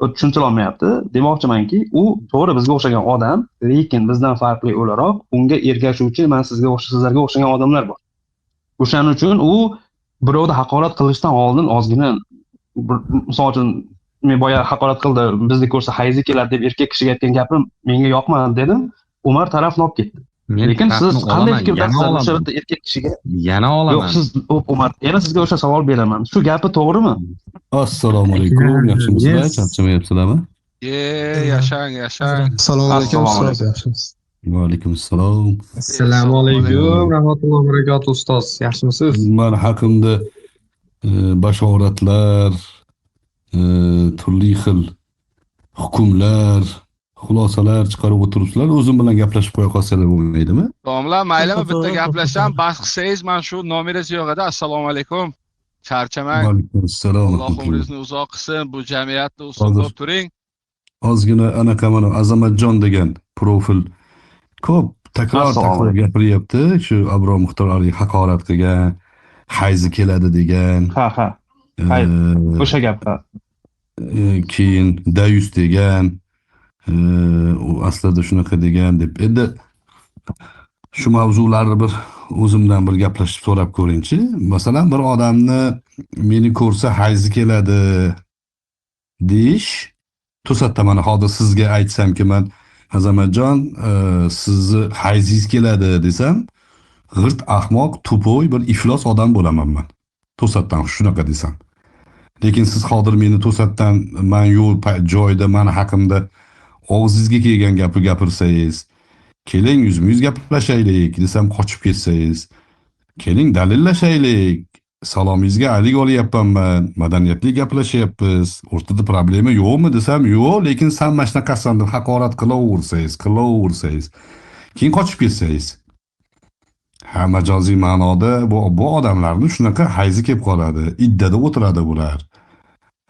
tushuntirolmayapti. Demoqchimanki, u to'g'ri bizga o'xshagan odam, lekin bizdan farqli o'laroq unga ergashuvchi, men sizlarga o'xshagan odamlar bor. O'shaning uchun u birovni haqorat qilishdan oldin ozgina misol uchun men boya haqorat qildi, bizni ko'rsa hayzi keladi deb erkak kishiga aytgan gapim menga yoqmadi dedim. Umar tarafni olib ketdi. Lekin siz qanday fikrdasiz o'sha bitta erkak kishiga? Yana olaman. Yo'q, siz Umar, yana sizga o'sha savol beraman. Shu gapi to'g'rimi? Assalomu alaykum. Yaxshimisizlar? Charchamayapsizlarmi? Yashang. Assalomu alaykum ustoz. Yaxshimisiz? Va alaykum assalom. Assalomu alaykum rahmatullohi va barakatuh ustoz. Yaxshimisiz? Men haqimda bashoratlar, turli xil hukmlar, xulosalar chiqarib o'tiribsizlar. O'zim bilan gaplashib qo'ya qolsalar bo'lmaydimi? Domla, maylimi bitta gaplashsam, bas qilsangiz, men shu nomeringiz yo'q edi. Assalomu alaykum. Charchamang. Va alaykum assalom. Alloh umringizni uzoq qilsin. Bu jamiyatni usul bo'lib turing. Ozgina anaqa mana Azamatjon degan profil ko'p takror gapiryapti. Shu Abror Muxtor Ali haqorat qilgan, hayzi keladi degan. Ha. O'sha gap. Keyin Dayus degan. U aslida shunaqa degan deb. Endi shu mavzularni bir o'zimdan bir gaplashib so'rab ko'ringchi. Masalan, bir odamni meni ko'rsa hayzi keladi deyish, to'satdan mana hozir sizga aytsamki, men Azamatjon, sizni hayzingiz keladi desam, g'irt ahmoq, tupoy bir iflos odam bo'laman men. To'satdan shunaqa desam. Lekin siz hozir meni to'satdan men yo'l joyda meni haqimda og'zingizga kelgan gapni gapirsangiz, keling yuzma-yuz gaplashaylik desam qochib ketsangiz, keling dalillashaylik, salomingizga alik olyapman men, madaniyatli gaplashyapmiz, o'rtada problema yo'qmi desam, yo'q, lekin sen mana shunaqasan deb haqorat qilaversangiz, keyin qochib ketsangiz. Ha, majoziy ma'noda bu odamlarning shunaqa hayzi kelib qoladi, iddada o'tiradi bular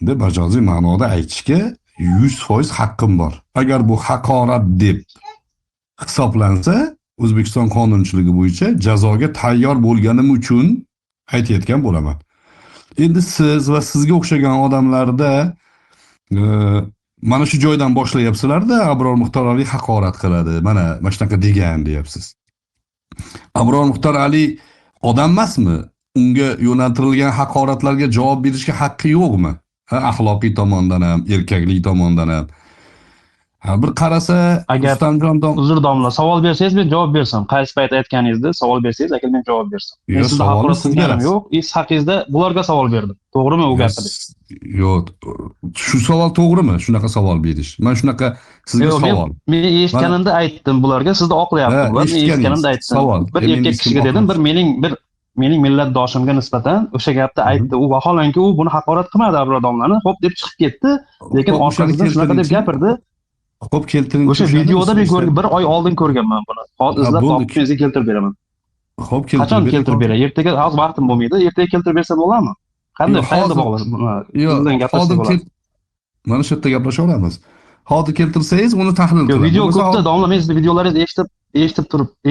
deb majoziy ma'noda aytishga 100% haqqim bor. Agar bu haqorat deb hisoblansa, O'zbekiston qonunchiligi bo'yicha jazoga tayyor bo'lganim uchun aytayotgan bo'laman. Endi siz va sizga o'xshagan odamlarda mana shu joydan boshlayapsizlar-da, Abror Muxtor Ali haqorat qiladi, mana shunaqa degan deyapsiz. Abror Muxtor Ali odam emasmi? Unga yo'naltirilgan haqoratlarga javob berishga haqqi yo'qmi? Axloqiy tomondan ham, erkaklik tomondan ham. Bir qarasa, agar uzr domla, savol bersangiz men javob bersam. Qaysi payt aytganingizda savol bersangiz, agar men javob bersam. Men sizga haqorat qilganim yo'q, siz haqingizda bularga savol berdim. To'g'rimi u gapingiz? Yo'q. Shu savol to'g'rimi? Shunaqa savol berish. Men shunaqa sizga savol. Men eshitganimda aytdim bularga, sizda oqlayapti bular. Men eshitganimda aytdim. Bir erkak kishiga dedim, mening millatdoshimga nisbatan o'sha gapni aytdi. U vaholanki u buni haqorat qilmadi Abror domlani, xo'p deb chiqib ketdi, lekin orqasidan shunaqa deb gapirdi. Xo'p, keltiring. O'sha videoda men bir oy oldin ko'rganman buni. Hozir izlab topib sizga keltirib beraman. Xo'p, qachon keltirib beray? Ertaga hozir vaqtim bo'lmaydi. Ertaga keltirib bersam bo'ladimi? Qayerda bog'lash? Sizdan gaplashsak bo'ladi. Mana shu yerda gaplashaveramiz. Hozir keltirsangiz uni tahlil qilamiz. Video ko'pda domla, men sizning videolaringizni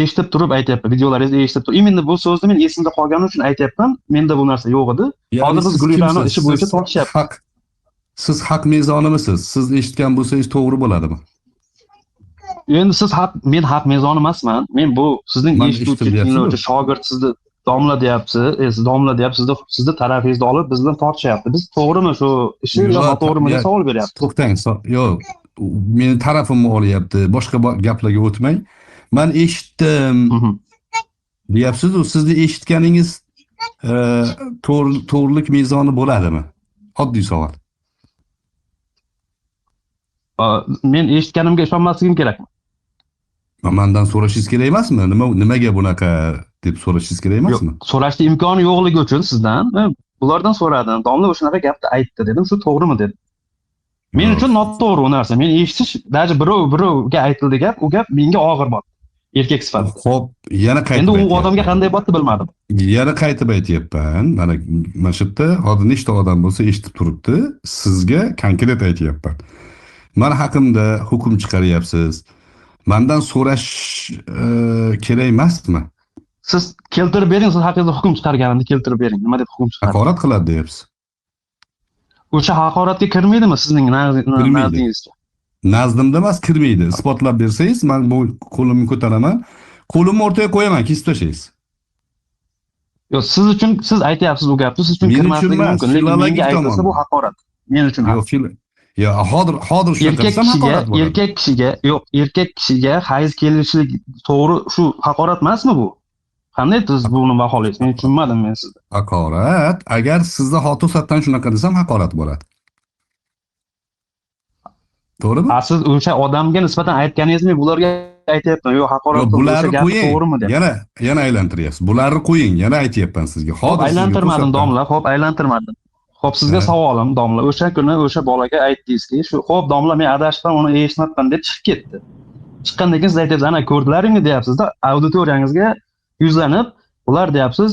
eshitib turib aytyapman. Videolaringizni eshitib turib. Imенно bu so'zni men esimda qolgani uchun aytyapman. Menda bu narsa yo'q edi. Hozir biz Gulirani ishi bo'yicha tortishyapmiz. Siz haq mezonimisiz? Siz eshitgan bo'lsangiz to'g'ri bo'ladimi? Endi siz men haq mezoni emasman. Men bu sizning eshituvchi shogird, sizni domla deyapsiz, domla deyapsiz, sizni tarafingizni olib bizdan tortishyapti. Biz to'g'rimi shu ishi yo noto'g'rimi deb savol beryapti. To'xtang, yo'q. Meni tarafimni olyapti. Boshqa gaplarga o'tmang. Men eshitdim deyapsiz, sizni eshitganingiz to'g'rilik mezoni bo'ladimi? Oddiy savol. Men eshitganimga ishonmasligim kerakmi? Mendan so'rashingiz kerak emasmi? Nimaga bunaqa deb so'rashingiz kerak emasmi? Yo'q, so'rashga imkoni yo'qligi uchun sizdan bulardan so'radim. Domla o'shanaqa gapni aytdi dedim, shu to'g'rimi dedim. Men uchun noto'g'ri u narsa. Men eshitish, даже birovga aytildi gap, u gap menga og'ir botdi. Erkak sifatida. Xo'p, yana qaytib endi u odamga qanday botdi bilmadim. Yana qaytib aytyapman. Mana shu yerda hozir nechta odam bo'lsa eshitib turibdi, sizga konkret aytyapman. Men haqimda hukm chiqaryapsiz. Mendan so'rash kerak emasmi? Siz keltirib bering, siz haqingizda hukm chiqarganimni keltirib bering. Nima deb hukm chiqardingiz? Haqorat qiladi deyapsiz. o'sha haqoratga kirmaydimi sizning Kirmaydi. nazdingizcha? Nazdimda emas, kirmaydi. Isbotlab bersangiz, men bu qo'limni ko'taraman. Qo'limni o'rtaga qo'yaman, kesib tashlaysiz. Yo'q, siz uchun siz aytyapsiz u gapni, siz uchun Men uchun kirmasligi emas, mumkin, lekin filologik menga aytilsa tomondan. bu haqorat. Men uchun Hozir shunaqa desam haqorat bo'ladi. erkak kishiga hayz kelishlik to'g'ri shu haqorat emasmi bu? Qanday siz buni baholaysiz? Men tushunmadim men sizni. Haqorat, agar sizni to'satdan shunaqa desam haqorat bo'ladi. To'g'rimi? Siz o'sha odamga nisbatan aytganingizmi, bularga aytyapman. Yo'q, haqorat o'sha Bularni gapi qo'ying. to'g'rimi deb. Yana aylantiryapsiz. Bularni qo'ying, yana aytyapman sizga. Hop, aylantirmadim to'satdan- domla, hop aylantirmadim. Hop, sizga savolim domla, o'sha kuni o'sha bolaga aytdingizki, shu hop domla men adashibman, uni eshitmabman deb chiqib ketdi. Chiqqandan keyin siz aytyapsiz, ana ko'rdilaringmi deyapsiz-da, auditoriyangizga yuzlanib, ular deyapsiz,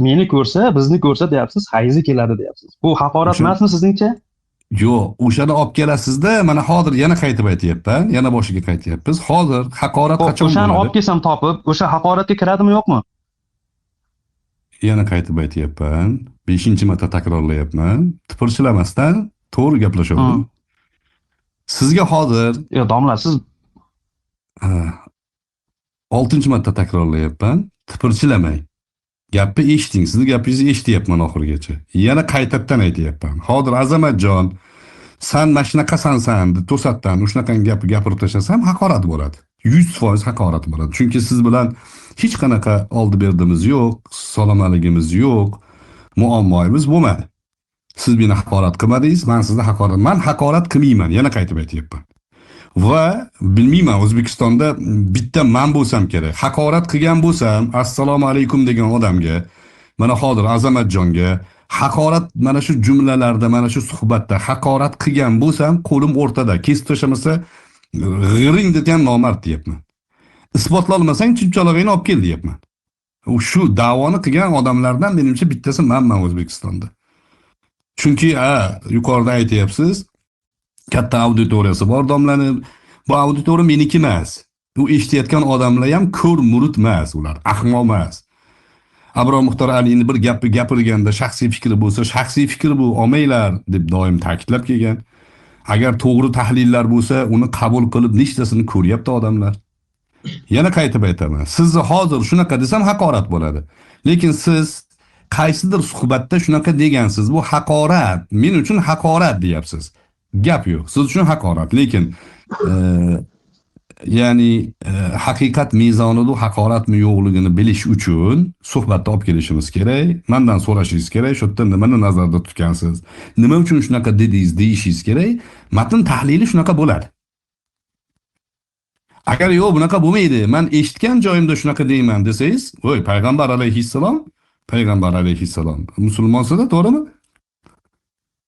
meni ko'rsa, bizni ko'rsa deyapsiz, hayzi keladi deyapsiz. Bu haqorat emasmi sizningcha? Yo'q, o'shani olib kelasizda, mana hozir yana qaytib aytyapman, yana boshiga qaytyapmiz. Hozir haqorat qachon O'shani olib bo'ladi? kelsam topib, o'sha haqoratga kiradimi, yo'qmi? Yana qaytib aytyapman. 5-marta takrorlayapman. Tipirchilamasdan to'g'ri gaplashaverim. Sizga hozir Yo'q, domla, siz 6-marta takrorlayapman. Tipirchilamang. Gapni eshiting, sizni gapingizni eshityapman oxirigacha. Yana qaytadan aytyapman. Hozir Azamatjon, sen mana shunaqasan deb to'satdan shunaqangi gapni gapirib tashlasam haqorat bo'ladi. 100% haqorat bo'ladi. Chunki siz bilan hech qanaqa oldi berdimiz yo'q, salomaligimiz yo'q, muammoyimiz bo'lmadi. Siz meni haqorat qilmadingiz, men sizni men haqorat qilmayman, yana qaytib aytyapman. Va bilmayman, O'zbekistonda bitta men bo'lsam kerak. Haqorat qilgan bo'lsam, assalomu alaykum degan odamga, mana hozir Azamatjonga haqorat mana shu jumlalarda, mana shu suhbatda haqorat qilgan bo'lsam, qo'lim o'rtada, kesib tashlamasa, g'iring degan nomard deyapman. Isbotlolmasang, chimchalog'ingni olib kel deyapman. Shu da'voni qilgan odamlardan menimcha bittasi menman O'zbekistonda. Chunki yuqorida aytyapsiz, katta auditoriyasi bor domlani. Bu auditoriya meniki emas. U eshitayotgan odamlar ham ko'r murid emas, ular ahmoq emas. Abrom Muxtor Aliyni bir gapni gapirganda shaxsiy fikri bo'lsa, shaxsiy fikr bu, olmanglar deb doim ta'kidlab kelgan. Agar to'g'ri tahlillar bo'lsa, uni qabul qilib nechtasini ko'ryapti odamlar. Yana qaytib aytaman. Sizni hozir shunaqa desam haqorat bo'ladi. Lekin siz qaysidir suhbatda shunaqa degansiz. Bu haqorat, men uchun haqorat deyapsiz. Gap yo'q. Siz uchun haqorat, lekin ya'ni haqiqat mezonida haqoratmi yo'qligini bilish uchun suhbatda olib kelishimiz kerak. Mendan so'rashingiz kerak, shu yerda nimani nazarda tutgansiz? Nima uchun shunaqa dedingiz deyishingiz kerak. Matn tahlili shunaqa bo'ladi. Agar yo'q, bunaqa bo'lmaydi, men eshitgan joyimda shunaqa deyman desangiz, voy payg'ambar alayhissalom musulmonsizda, to'g'rimi?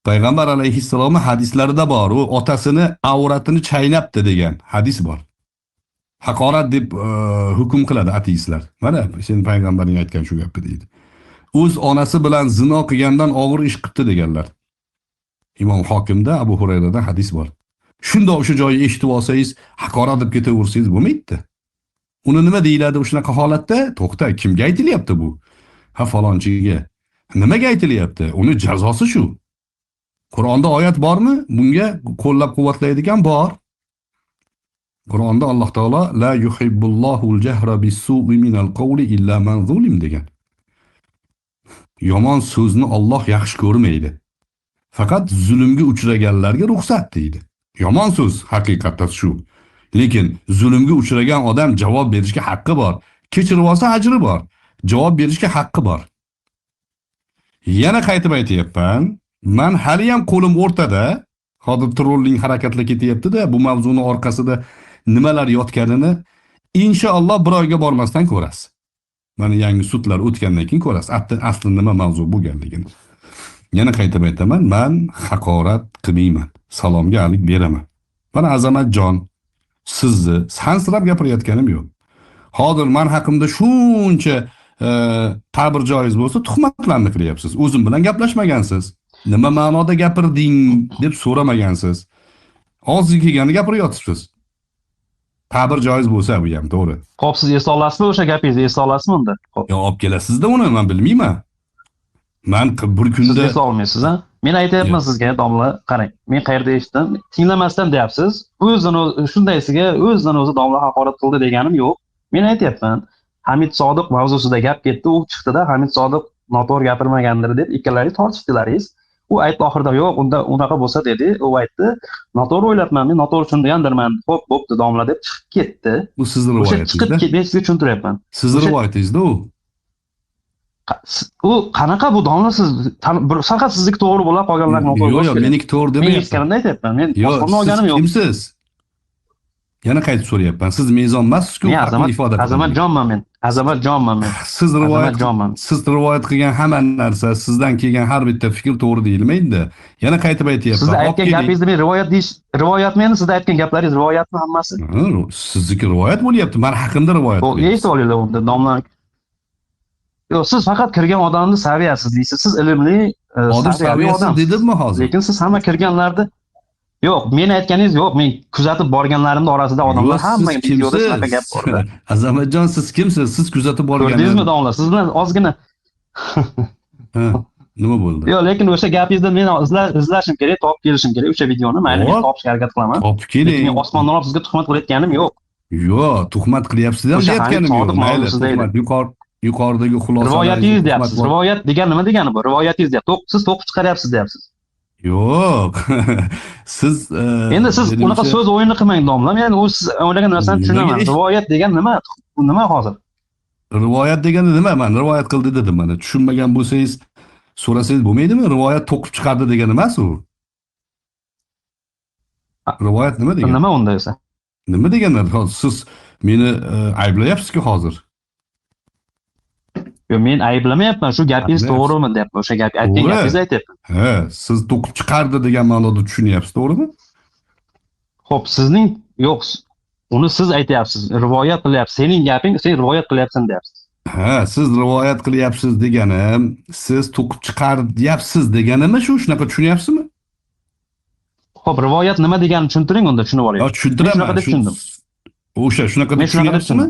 Payg'ambar alayhissalom hadislarida bor, u otasini avratini chaynabdi degan hadis bor. Haqorat deb hukm qiladi ateistlar. Mana sen payg'ambarning aytgan shu gapni deydi. O'z onasi bilan zino qilgandan og'ir ish qildi deganlar. Imom Hokimda Abu Hurayradan hadis bor. Shunda o'sha joyni eshitib olsangiz, haqorat deb ketaversangiz bo'lmaydi. Uni nima deyiladi o'shanaqa holatda? To'xta, kimga aytilyapti bu? Falonchiga. Nimaga aytilyapti? Uni jazosi shu. Qur'onda oyat bormi? Bunga qo'llab-quvvatlaydigan bor. Qur'onda Alloh taolo la yuhibbullohul jahra bis-su'i minal qawli illa man zulim degan. Yomon so'zni Alloh yaxshi ko'rmaydi. Faqat zulmga uchraganlarga ruxsat deydi. Yomon so'z haqiqatda shu. Lekin zulmga uchragan odam javob berishga haqqi bor. Kechirib olsa ajri bor. Javob berishga haqqi bor. Yana qaytib aytayapman, men hali ham qo'lim o'rtada, hozir trolling harakatlar ketyapti-da, bu mavzuni orqasida nimalar yotganini inshaalloh bir oyga bormasdan ko'rasiz. Mana yangi sudlar o'tgandan keyin ko'rasiz, aslida nima mavzu bo'lganligini. Yana qaytib aytaman, men haqorat qilmayman, salomga alik beraman. Mana Azamatjon, sizni sansirab gapirayotganim yo'q. Hozir men haqimda shuncha ta'bir joiz bo'lsa, tuhmatlarni qilyapsiz. O'zim bilan gaplashmagansiz. Nima ma'noda gapirding deb so'ramagansiz. Og'zingizga kelganini gapiryapsiz. Ta'bir joiz bo'lsa bu ham to'g'ri. Xo'p, siz eslay olasizmi o'sha gapingizni? Eslay olasizmi unda? Yo, olib kelasizda uni, men bilmayman. Men bir kunda siz eslay olmaysiz, ha? Men aytyapman sizga, domla, qarang. Men qayerda eshitdim? Tinglamasdan deyapsiz. Shundaysiga o'zidan o'zi domla haqorat qildi deganim yo'q. Men aytyapman, Hamid Sodiq mavzusida gap ketdi, u chiqdida Hamid Sodiq noto'g'ri gapirmagandir deb ikkalaringiz tortishdilaringiz. U aytdi oxirida yo'q, unda unaqa bo'lsa dedi. U aytdi, noto'g'ri o'ylabman, men noto'g'ri tushungandirman. Xo'p, bo'pti domla deb chiqib ketdi. Bu sizning O'sha rivoyatingizda. chiqib ketdi, men sizga tushuntiryapman. Sizning rivoyatingizda u. U qanaqa bu domla siz faqat sizniki to'g'ri bo'lib qolganlar noto'g'ri Yo'q, meniki to'g'ri men demayapman. eskaridan aytyapman. Men Yo'q, boshqani olganim yo'q. kimsiz? Yana qaytib so'rayapman. Siz mezon emassiz-ku, Men haqni ifoda qiling. Azamatjonman men. Azamatjonman men. Siz Azamatjonman. siz rivoyat qilgan hamma narsa, sizdan kelgan har bitta fikr to'g'ri deyilmaydi. Yana qaytib aytyapman. Sizda aytgan gapingizni men rivoyatmi endi sizda aytgan gaplaringiz rivoyatmi hammasi? Sizniki rivoyat bo'lyapti. Men haqimda rivoyat. Eshitib olinglar unda domla. Yo'q, siz faqat kirgan odamni saviyasiz deysiz. Siz ilmli, saviyali odam dedimmi hozir? Lekin siz hamma kirganlarni yo'q, men aytganingiz yo'q. Men kuzatib borganlarimda orasida odamlar hamma videoda shunaqa gap bor. Azamatjon, siz kimsiz? Siz kuzatib borganingiz. Ko'rdingizmi domla? Siz bilan ozgina nima bo'ldi? Yo'q, lekin o'sha gapingizni men izlashim kerak, topib kelishim kerak o'sha videoni. Mayli, men topishga harakat qilaman. Topib keling. Men osmondan olib sizga tuhmat qilayotganim yo'q. Yo'q, tuhmat qilyapsiz ham deyotganim yo'q. Mayli, tuhmat yuqoridagi xulosa. Rivoyatingiz deyapsiz. Rivoyat degan nima degani bu? Rivoyatingiz deyapsiz. Siz to'qib chiqaryapsiz deyapsiz. Yo'q. Siz endi siz unaqa so'z o'yini qilmang domla. Men u siz o'ylagan narsani tushunaman. Rivoyat degan nima? Nima hozir? Rivoyat degani nima? Men rivoyat qildi dedim mana. Tushunmagan bo'lsangiz so'rasangiz bo'lmaydimi? Rivoyat to'qib chiqardi degani emas u. Rivoyat nima degani? Nima unda esa? Nima deganlar? Siz meni ayblayapsiz-ku hozir. Yo'q, men ayblamayapman. Shu gapingiz to'g'rimi deyapman. O'sha gap aytgan gapingizni aytyapman. Ha, siz to'qib chiqardi degan ma'noda tushunyapsiz, to'g'rimi? Xo'p, sizning yo'q, uni siz aytyapsiz. Rivoyat qilyapsiz. Sening gaping, sen rivoyat qilyapsan deyapsiz. Ha, siz rivoyat qilyapsiz deganim, siz to'qib chiqaryapsiz deganimi shunaqa tushunyapsizmi? Xo'p, rivoyat nima deganini tushuntiring unda, tushunib olaylik. Yo, tushuntiraman. Shunaqa deb tushundim. Shunaqa deb tushunyapsizmi?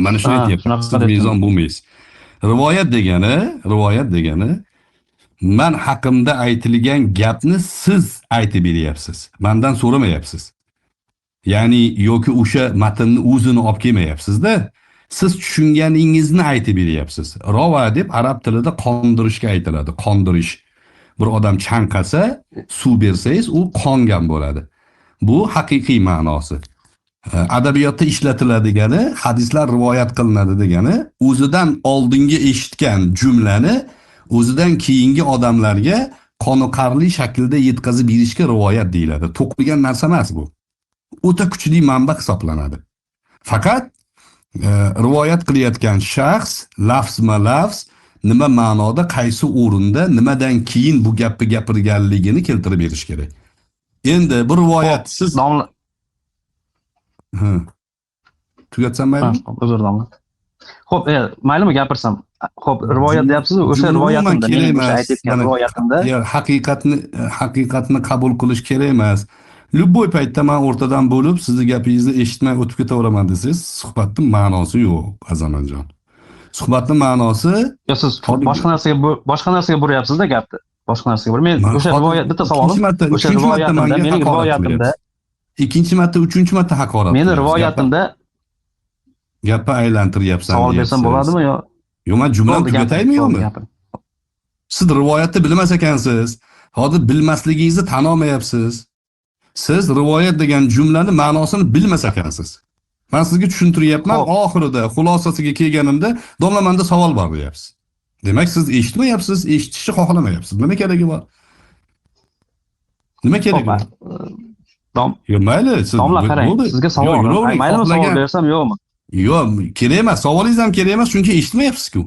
Mana shuni aytyapman. Siz mezon bo'lmaysiz. Rivoyat degani men haqimda aytilgan gapni siz aytib beryapsiz. Mendan so'ramayapsiz. Ya'ni yoki o'sha matnni o'zini olib kelmayapsiz-da. Siz tushunganingizni aytib beryapsiz. Rova deb arab tilida qondirishga aytiladi. Qondirish. Bir odam chanqasa, suv bersangiz, u qongan bo'ladi. Bu haqiqiy ma'nosi. Adabiyotda ishlatiladigani, hadislar rivoyat qilinadi degani, o'zidan oldingi eshitgan jumlani o'zidan keyingi odamlarga qoniqarli shaklda yetkazib berishga rivoyat deyiladi. To'qilgan narsa emas bu. O'ta kuchli manba hisoblanadi. Faqat rivoyat qilayotgan shaxs lafzma-lafz nima ma'noda, qaysi o'rinda, nimadan keyin bu gapni gapirganligini keltirib berish kerak. Endi bu rivoyat siz tugatsam maylimi? Uzr domla. Xo'p, maylimi gapirsam? Xo'p, rivoyat deyapsiz, o'sha rivoyatimda, men o'sha aytgan rivoyatimda haqiqatni qabul qilish kerak emas. Любой paytda men o'rtadan bo'lib, sizning gapingizni eshitmay o'tib ketaveraman desangiz, suhbatning ma'nosi yo'q, Azamatjon. Suhbatning ma'nosi, siz boshqa narsaga buryapsiz-da gapni. Boshqa narsaga men o'sha rivoyat bitta savolim, o'sha rivoyatimda, mening rivoyatimda ikkinchi marta, uchinchi marta haqorat. Meni rivoyatimda gapni aylantiryapsan. Savol bersam bo'ladimi yo? Yo'q, men jumlani tugataymi yo'qmi? Siz rivoyatni bilmas ekansiz. Hozir bilmasligingizni tan olmayapsiz. Siz rivoyat degan jumlani ma'nosini bilmas ekansiz. Men sizga tushuntiryapman, oxirida xulosasiga kelganimda domlamanda savol bor deyapsiz. Demak, siz eshitmayapsiz, eshitishni xohlamayapsiz. Nima keragi bor? Nima keragi bor? Yo'q, mayli, siz domla qarang, sizga savol bor. Maylimi savol bersam yo'qmi? Yo'q, kerak emas, savolingiz ham kerak emas, chunki eshitmayapsiz-ku.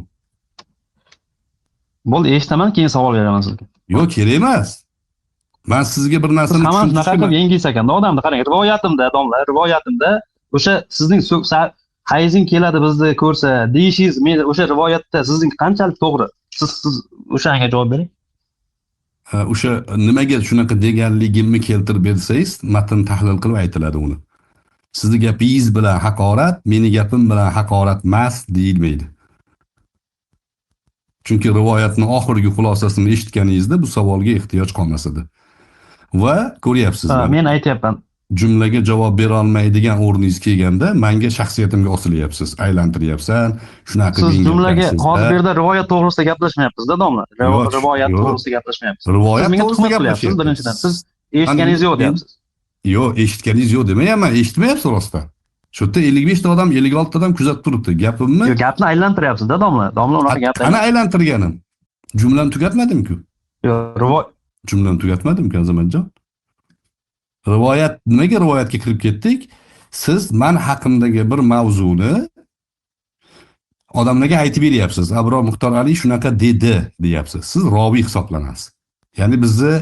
Bo'ldi, eshitaman, keyin savol beraman sizga. Yo'q, kerak emas. Men sizga bir narsani tushuntirishim. Hamma shunaqa qilib yengilsa ekan, odamni qarang, rivoyatimda, domla, rivoyatimda o'sha sizning hayzing keladi bizni ko'rsa deyishingiz, men o'sha rivoyatda sizning qanchalik to'g'ri? Siz o'shanga javob bering. O'sha nimaga shunaqa deganligimni keltirib bersangiz, matn tahlil qilib aytiladi uni. Sizning gapingiz bilan haqorat, meni gapim bilan haqorat emas deyilmaydi. Chunki rivoyatning oxirgi xulosasini eshitganingizda bu savolga ehtiyoj qolmas edi. Va ko'ryapsiz mana. Men aytyapman. Jumlaga javob bera olmaydigan o'rningiz kelganda menga shaxsiyatimga osilyapsiz, aylantiryapsan, shunaqa Siz deyingan jumlaga ekansiz-da. hozir bu yerda rivoyat to'g'risida gaplashmayapmiz-da, domla. Yo'q, Rivoyat yo'q. to'g'risida gaplashmayapmiz. Rivoyat Siz menga to'g'risida tuhmat qilyapsiz gaplashyapmiz. birinchidan. Siz eshitganingiz yo'q deyapsiz. Yo'q, eshitganingiz yo'q demayapman, eshitmayapsiz rostdan. Shu yerda 55 ta odam, 56 ta odam kuzatib turibdi. Gapimni Yo'q, gapni aylantiryapsiz-da, domla. Domla unaqa gap qani aylantirganim? Jumlamni tugatmadim-ku. Yo'q, Jumlamni tugatmadim-ku, Azamatjon. Rivoyat, nimaga rivoyatga kirib ketdik? Siz men haqimdagi bir mavzuni odamlarga aytib beryapsiz. Abror Muxtor Ali shunaqa dedi, deyapsiz. Siz roviy hisoblanasiz. Ya'ni bizni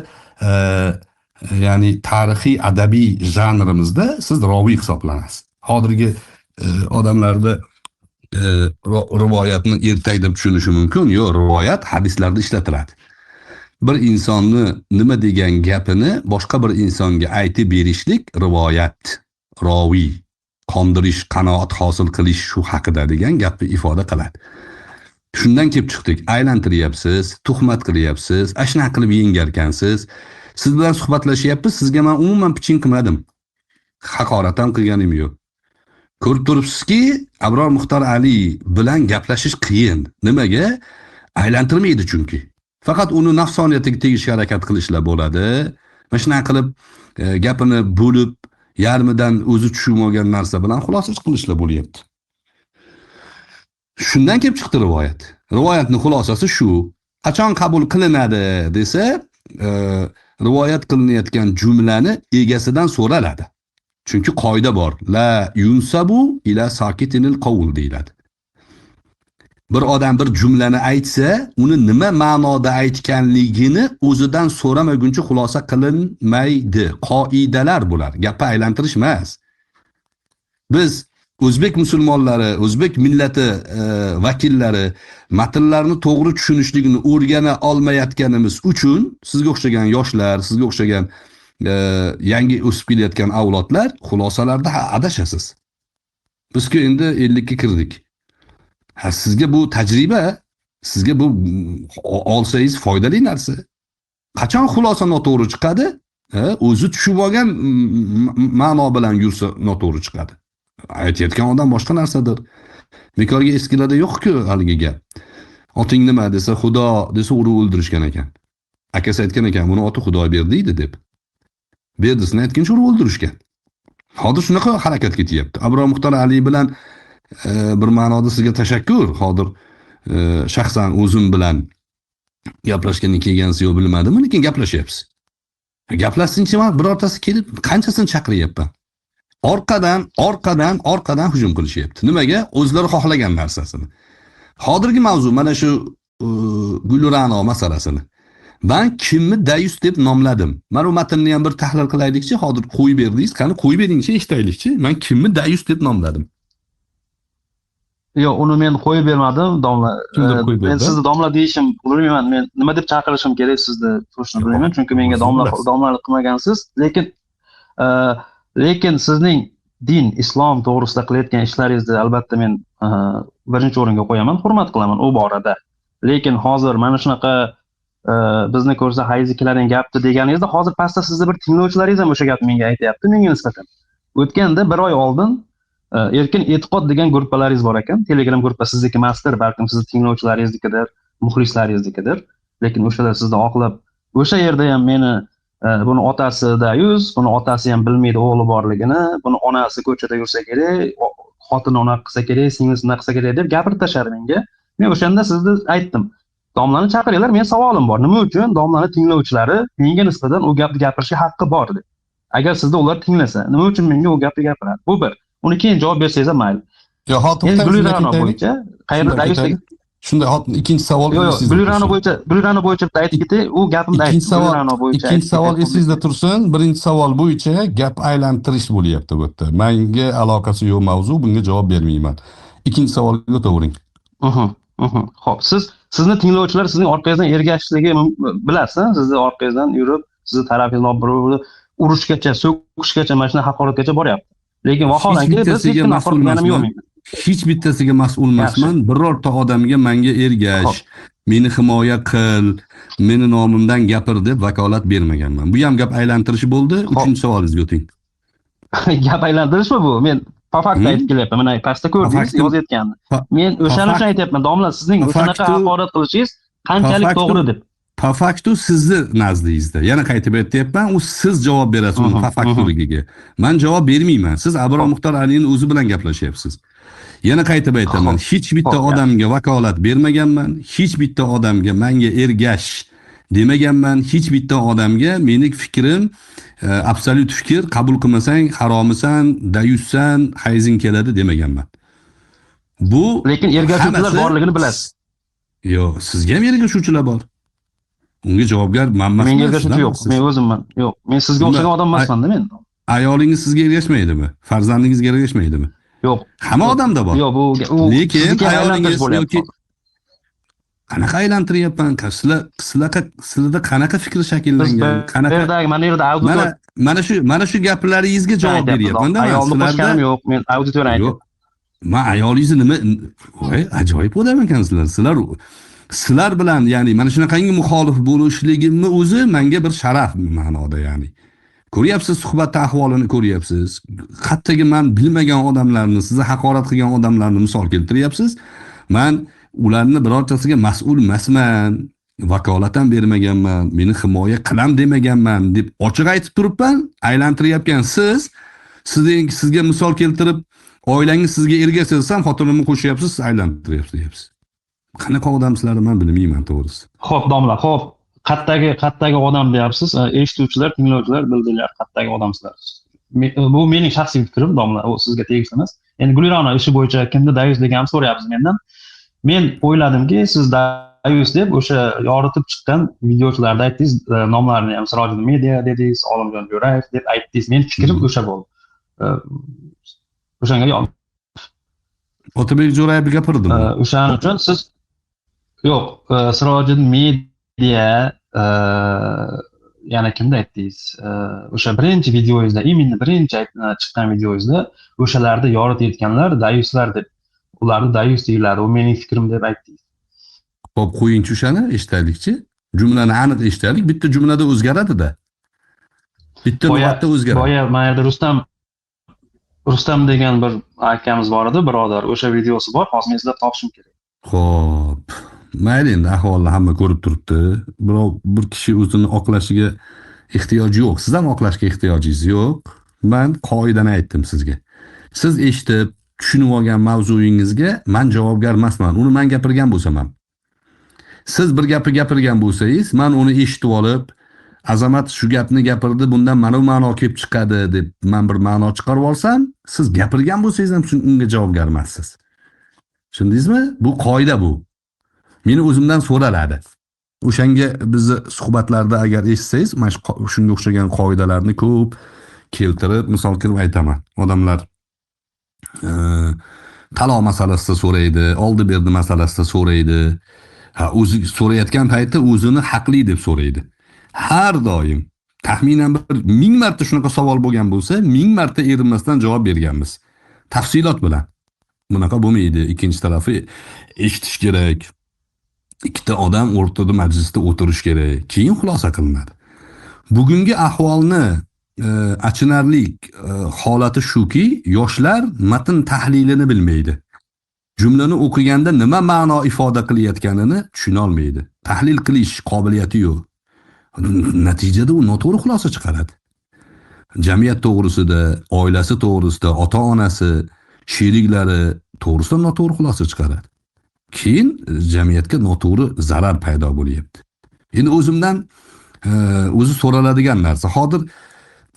ya'ni tarixiy adabiy janrimizda siz roviy hisoblanasiz. Hozirgi odamlarda rivoyatni ertak deb tushunishi mumkin. Yo'q, rivoyat hadislarda ishlatiladi. Bir insonni nima degan gapini boshqa bir insonga aytib berishlik rivoyat, roviy, qondirish, qanoat hosil qilish shu haqida degan gapni ifoda qiladi. Shundan kelib chiqdik, aylantiryapsiz, tuhmat qilyapsiz, ashna qilib yengarkansiz. Siz bilan suhbatlashyapmiz, sizga men umuman piching qilmadim. Haqorat ham qilganim yo'q. Ko'rib turibsizki, Abror Muxtor Ali bilan gaplashish qiyin. Nimaga? Aylantirmaydi chunki. Faqat uni nafsoniyatiga tegishga harakat qilishlar bo'ladi. Mana shunday qilib gapini bo'lib, yarmidan o'zi tushunmagan narsa bilan xulosa qilishlar bo'lyapti. Shundan kelib chiqdi rivoyat. Rivoyatning xulosasi shu. Qachon qabul qilinadi desa, rivoyat qilinayotgan jumlani egasidan so'raladi. Chunki qoida bor. La yunsabu ila sakitinil qawl deyiladi. Bir odam bir jumlani aytsa, uni nima ma'noda aytganligini o'zidan so'ramaguncha xulosa qilinmaydi. Qoidalar bular, gapni aylantirish emas. Biz o'zbek musulmonlari, o'zbek millati vakillari matnlarni to'g'ri tushunishligini o'rgana olmayotganimiz uchun sizga o'xshagan yoshlar, sizga o'xshagan yangi o'sib kelayotgan avlodlar xulosalarda adashasiz. Biz-ku endi 50 ga kirdik. Sizga bu tajriba, sizga bu olsangiz foydali narsa. Qachon xulosa noto'g'ri chiqadi? O'zi tushib olgan ma'no bilan yursa noto'g'ri chiqadi. Aytayotgan odam boshqa narsadir. Bekorga eskilarda yo'q-ku haligi gap. Oting nima desa, Xudo desa uni o'ldirishgan ekan. Akasi aytgan ekan, buni oti Xudo berdiydi deb. Berdisini aytguncha uni o'ldirishgan. Hozir shunaqa harakat ketyapti. Abror Muxtor Ali bilan bir ma'noda sizga tashakkur. Hozir shaxsan o'zim bilan gaplashgani kelgansiz yo'q bilmadim, lekin gaplashyapsiz. Gaplashsinchi, men birortasi kelib qanchasini chaqiryapman. Orqadan hujum qilishyapti. Nimaga? O'zlari xohlagan narsasini. Hozirgi mavzu mana shu Gulrano masalasini. Ben kimni dayus deb nomladim. Men u matnni ham bir tahlil qilaylikchi, hozir qo'yib berdingiz. Qani qo'yib beringchi, eshitaylikchi. Men kimni dayus deb nomladim. Yo'q, uni men qo'yib bermadim, domla. Men sizni domla deyishim bilmayman. Men nima deb chaqirishim kerak sizni to'shni bilmayman, chunki menga domlalik qilmagansiz. Lekin sizning din, islom to'g'risida qilayotgan ishlaringizni albatta men birinchi o'ringa qo'yaman, hurmat qilaman u borada. Lekin hozir mana shunaqa bizni ko'rsa hayzikilaring gapti deganingizda, hozir pastda sizni bir tinglovchilaringiz ham o'sha gapni menga aytayapti, menga nisbatan. O'tganda bir oy oldin erkin e'tiqod degan gruppalaringiz bor ekan. Telegram gruppa sizniki emasdir, balkim sizni tinglovchilaringiznikidir, muxlislaringiznikidir. Lekin o'shalar sizni oqlab, o'sha yerda ham meni buni otasi dayus, buni otasi ham bilmaydi o'g'li borligini, buni onasi ko'chada yursa kerak, xotini unaqa qilsa kerak, singlisi unaqa qilsa kerak deb gapirib tashladi menga. Men o'shanda sizni aytdim. Domlani chaqiringlar, men savolim bor. Nima uchun domlani tinglovchilari menga nisbatan u gapni gapirishga haqqi bor deb. Agar sizda ular tinglasa, nima uchun menga u gapni gapiradi? Bu bir. Uni keyin javob bersangiz ham mayli. Yo, hozir Gulrano bo'yicha qayerda dayuslik? Shunday, hozir ikkinchi savol. Yo'q, Gulrano bo'yicha aytib ketay, u gapimni aytdim. Ikkinchi savol esingizda tursin. Birinchi savol bo'yicha gap aylantirish bo'lyapti bu yerda. Menga aloqasi yo'q mavzu, bunga javob bermayman. Ikkinchi savolga o'tavering. Xo'p, sizni tinglovchilar sizning orqangizdan ergashishligi bilasiz, sizni orqangizdan yurib, sizni tarafingizdan birov urushgacha, so'kishgacha, mana shunday haqoratgacha boryapti. Lekin vaholanki biz hech kimni haqorat qilganim yo'q men. hech bittasiga mas'ul emasman. Birorta odamga menga ergash, meni himoya qil, meni nomimdan gapir deb vakolat bermaganman. Bu ham gap aylantirish bo'ldi. 3-savolingizga o'ting. Gap aylantirishmi bu? Men fakt aytib kelyapman. Mana pastda ko'rdingiz yozayotganini. Men o'shani uchun aytyapman. Domla, sizning o'shanaqa haqorat qilishingiz qanchalik to'g'ri deb. Pafaktu sizni nazdingizda. Yana qaytib aytyapman, u siz javob berasiz pafakturigiga. Men javob bermayman. Siz Abror Muxtor Alining o'zi bilan gaplashyapsiz. Yana qaytib aytaman, hech bitta odamga vakolat bermaganman, hech bitta odamga menga ergash demaganman, hech bitta odamga mening fikrim absolut fikr, qabul qilmasang haromisan, dayussan, hayzing keladi demaganman. Bu lekin ergashuvchilar borligini bilasiz. Yo'q, sizga ham ergashuvchilar bor. Unga javobgar men emasman. Menga ergashuvchi yo'q, men o'zimman. Yo'q, men sizga o'xshagan odam emasman-da men. Ayolingiz sizga ergashmaydimi? Farzandingizga ergashmaydimi? Yo'q. Hamma odamda bor. Yo'q, bu lekin ayolingiz yoki qanaqa aylantiryapman? Sizlarda qanaqa fikr shakllangan? Qanaqa? Mana shu gaplaringizga javob beryapman-da. Ayolni qo'shganim yo'q, men auditoriya aytyapman. Men ayolingizni nima voy ajoyib odam ekansizlar. Sizlar bilan, ya'ni mana shunaqangi muxolif bo'lishligimni o'zi menga bir sharaf ma'noda, ya'ni. Ko'ryapsiz, suhbatda ahvolini ko'ryapsiz. Hattoki men bilmagan odamlarni, sizni haqorat qilgan odamlarni misol keltiryapsiz. Men ularni birortasiga mas'ul emasman, vakolat ham bermaganman, meni himoya qilam demaganman deb ochiq aytib turibman. Aylantirayotgan sizga misol keltirib, oilangiz sizga ergashsa ham xotinimni qo'shyapsiz, aylantiryapsiz. Qanaqa odamsizlar men bilmayman to'g'risi. Xo'p, domla, xo'p. Qattagi odam deyapsiz. Eshituvchilar, tinglovchilar bildilar, qattagi odamsizlar. Bu mening shaxsiy fikrim, domla, u sizga tegishli emas. Endi Gulirona ishi bo'yicha kimni dayus deganini so'rayapsiz mendan. Men o'yladimki, siz dayus deb o'sha yoritib chiqqan videochilarda aytdingiz, nomlarini ham Sirojiddin Media dedingiz, Olimjon Jo'rayev deb aytdingiz. Men fikrim o'sha bo'ldi. O'shanga Otabek Jo'rayev gapirdimi? O'shaning uchun siz yo'q, Sirojiddin Media yana kimda aytdingiz? O'sha birinchi videoyingizda, imенно birinchi chiqqan videoyingizda o'shalarda yoritayotganlar dayuslar deb, ularni dayus deyiladi, u mening fikrim deb aytdingiz. Xo'p, qo'yingchi o'shani eshitaylikchi. Jumlani aniq eshitaylik. Bitta jumlada o'zgaradi-da. Bitta lug'atda o'zgaradi. Boya mana yerda Rustam degan bir akamiz bor edi, birodar. O'sha videosi bor, hozir izlab topishim kerak. Xo'p. Mayli, endi ahvolni hamma ko'rib turibdi. Birov bir kishi o'zini oqlashiga ehtiyoji yo'q. Siz ham oqlashga ehtiyojingiz yo'q. Men qoidani aytdim sizga. Siz eshitib, tushunib olgan mavzuyingizga men javobgar emasman. Uni men gapirgan bo'lsam ham. Siz bir gapni gapirgan bo'lsangiz, men uni eshitib olib, Azamat shu gapni gapirdi, bundan mana bu ma'no kelib chiqadi deb men bir ma'no chiqarib olsam, siz gapirgan bo'lsangiz ham unga javobgar emassiz. Tushundingizmi? Bu qoida bu. Meni o'zimdan so'raladi. O'shanga bizni suhbatlarda agar eshitsangiz, mana shunga o'xshagan qoidalarni ko'p keltirib, misol qilib aytaman. Odamlar taloq masalasida so'raydi, oldi berdi masalasida so'raydi. O'zi so'rayotgan paytda o'zini haqli deb so'raydi. Har doim taxminan bir 1000 marta shunaqa savol bo'lgan bo'lsa, 1000 marta erinmasdan javob berganmiz. Tafsilot bilan. Bunaqa bo'lmaydi. Ikkinchi tarafi eshitish kerak. Ikkita odam o'rtada majlisda o'tirish kerak. Keyin xulosa qilinadi. Bugungi ahvolni achinarli holati shuki, yoshlar matn tahlilini bilmaydi. Jumlani o'qiganda nima ma'no ifoda qilayotganini tushuna olmaydi. Tahlil qilish qobiliyati yo'q. Natijada u noto'g'ri xulosa chiqaradi. Jamiyat to'g'risida, oilasi to'g'risida, ota-onasi, sheriklari to'g'risida noto'g'ri xulosa chiqaradi. Keyin jamiyatga noto'g'ri zarar paydo bo'lyapti. Endi o'zimdan o'zi so'raladigan narsa. Hozir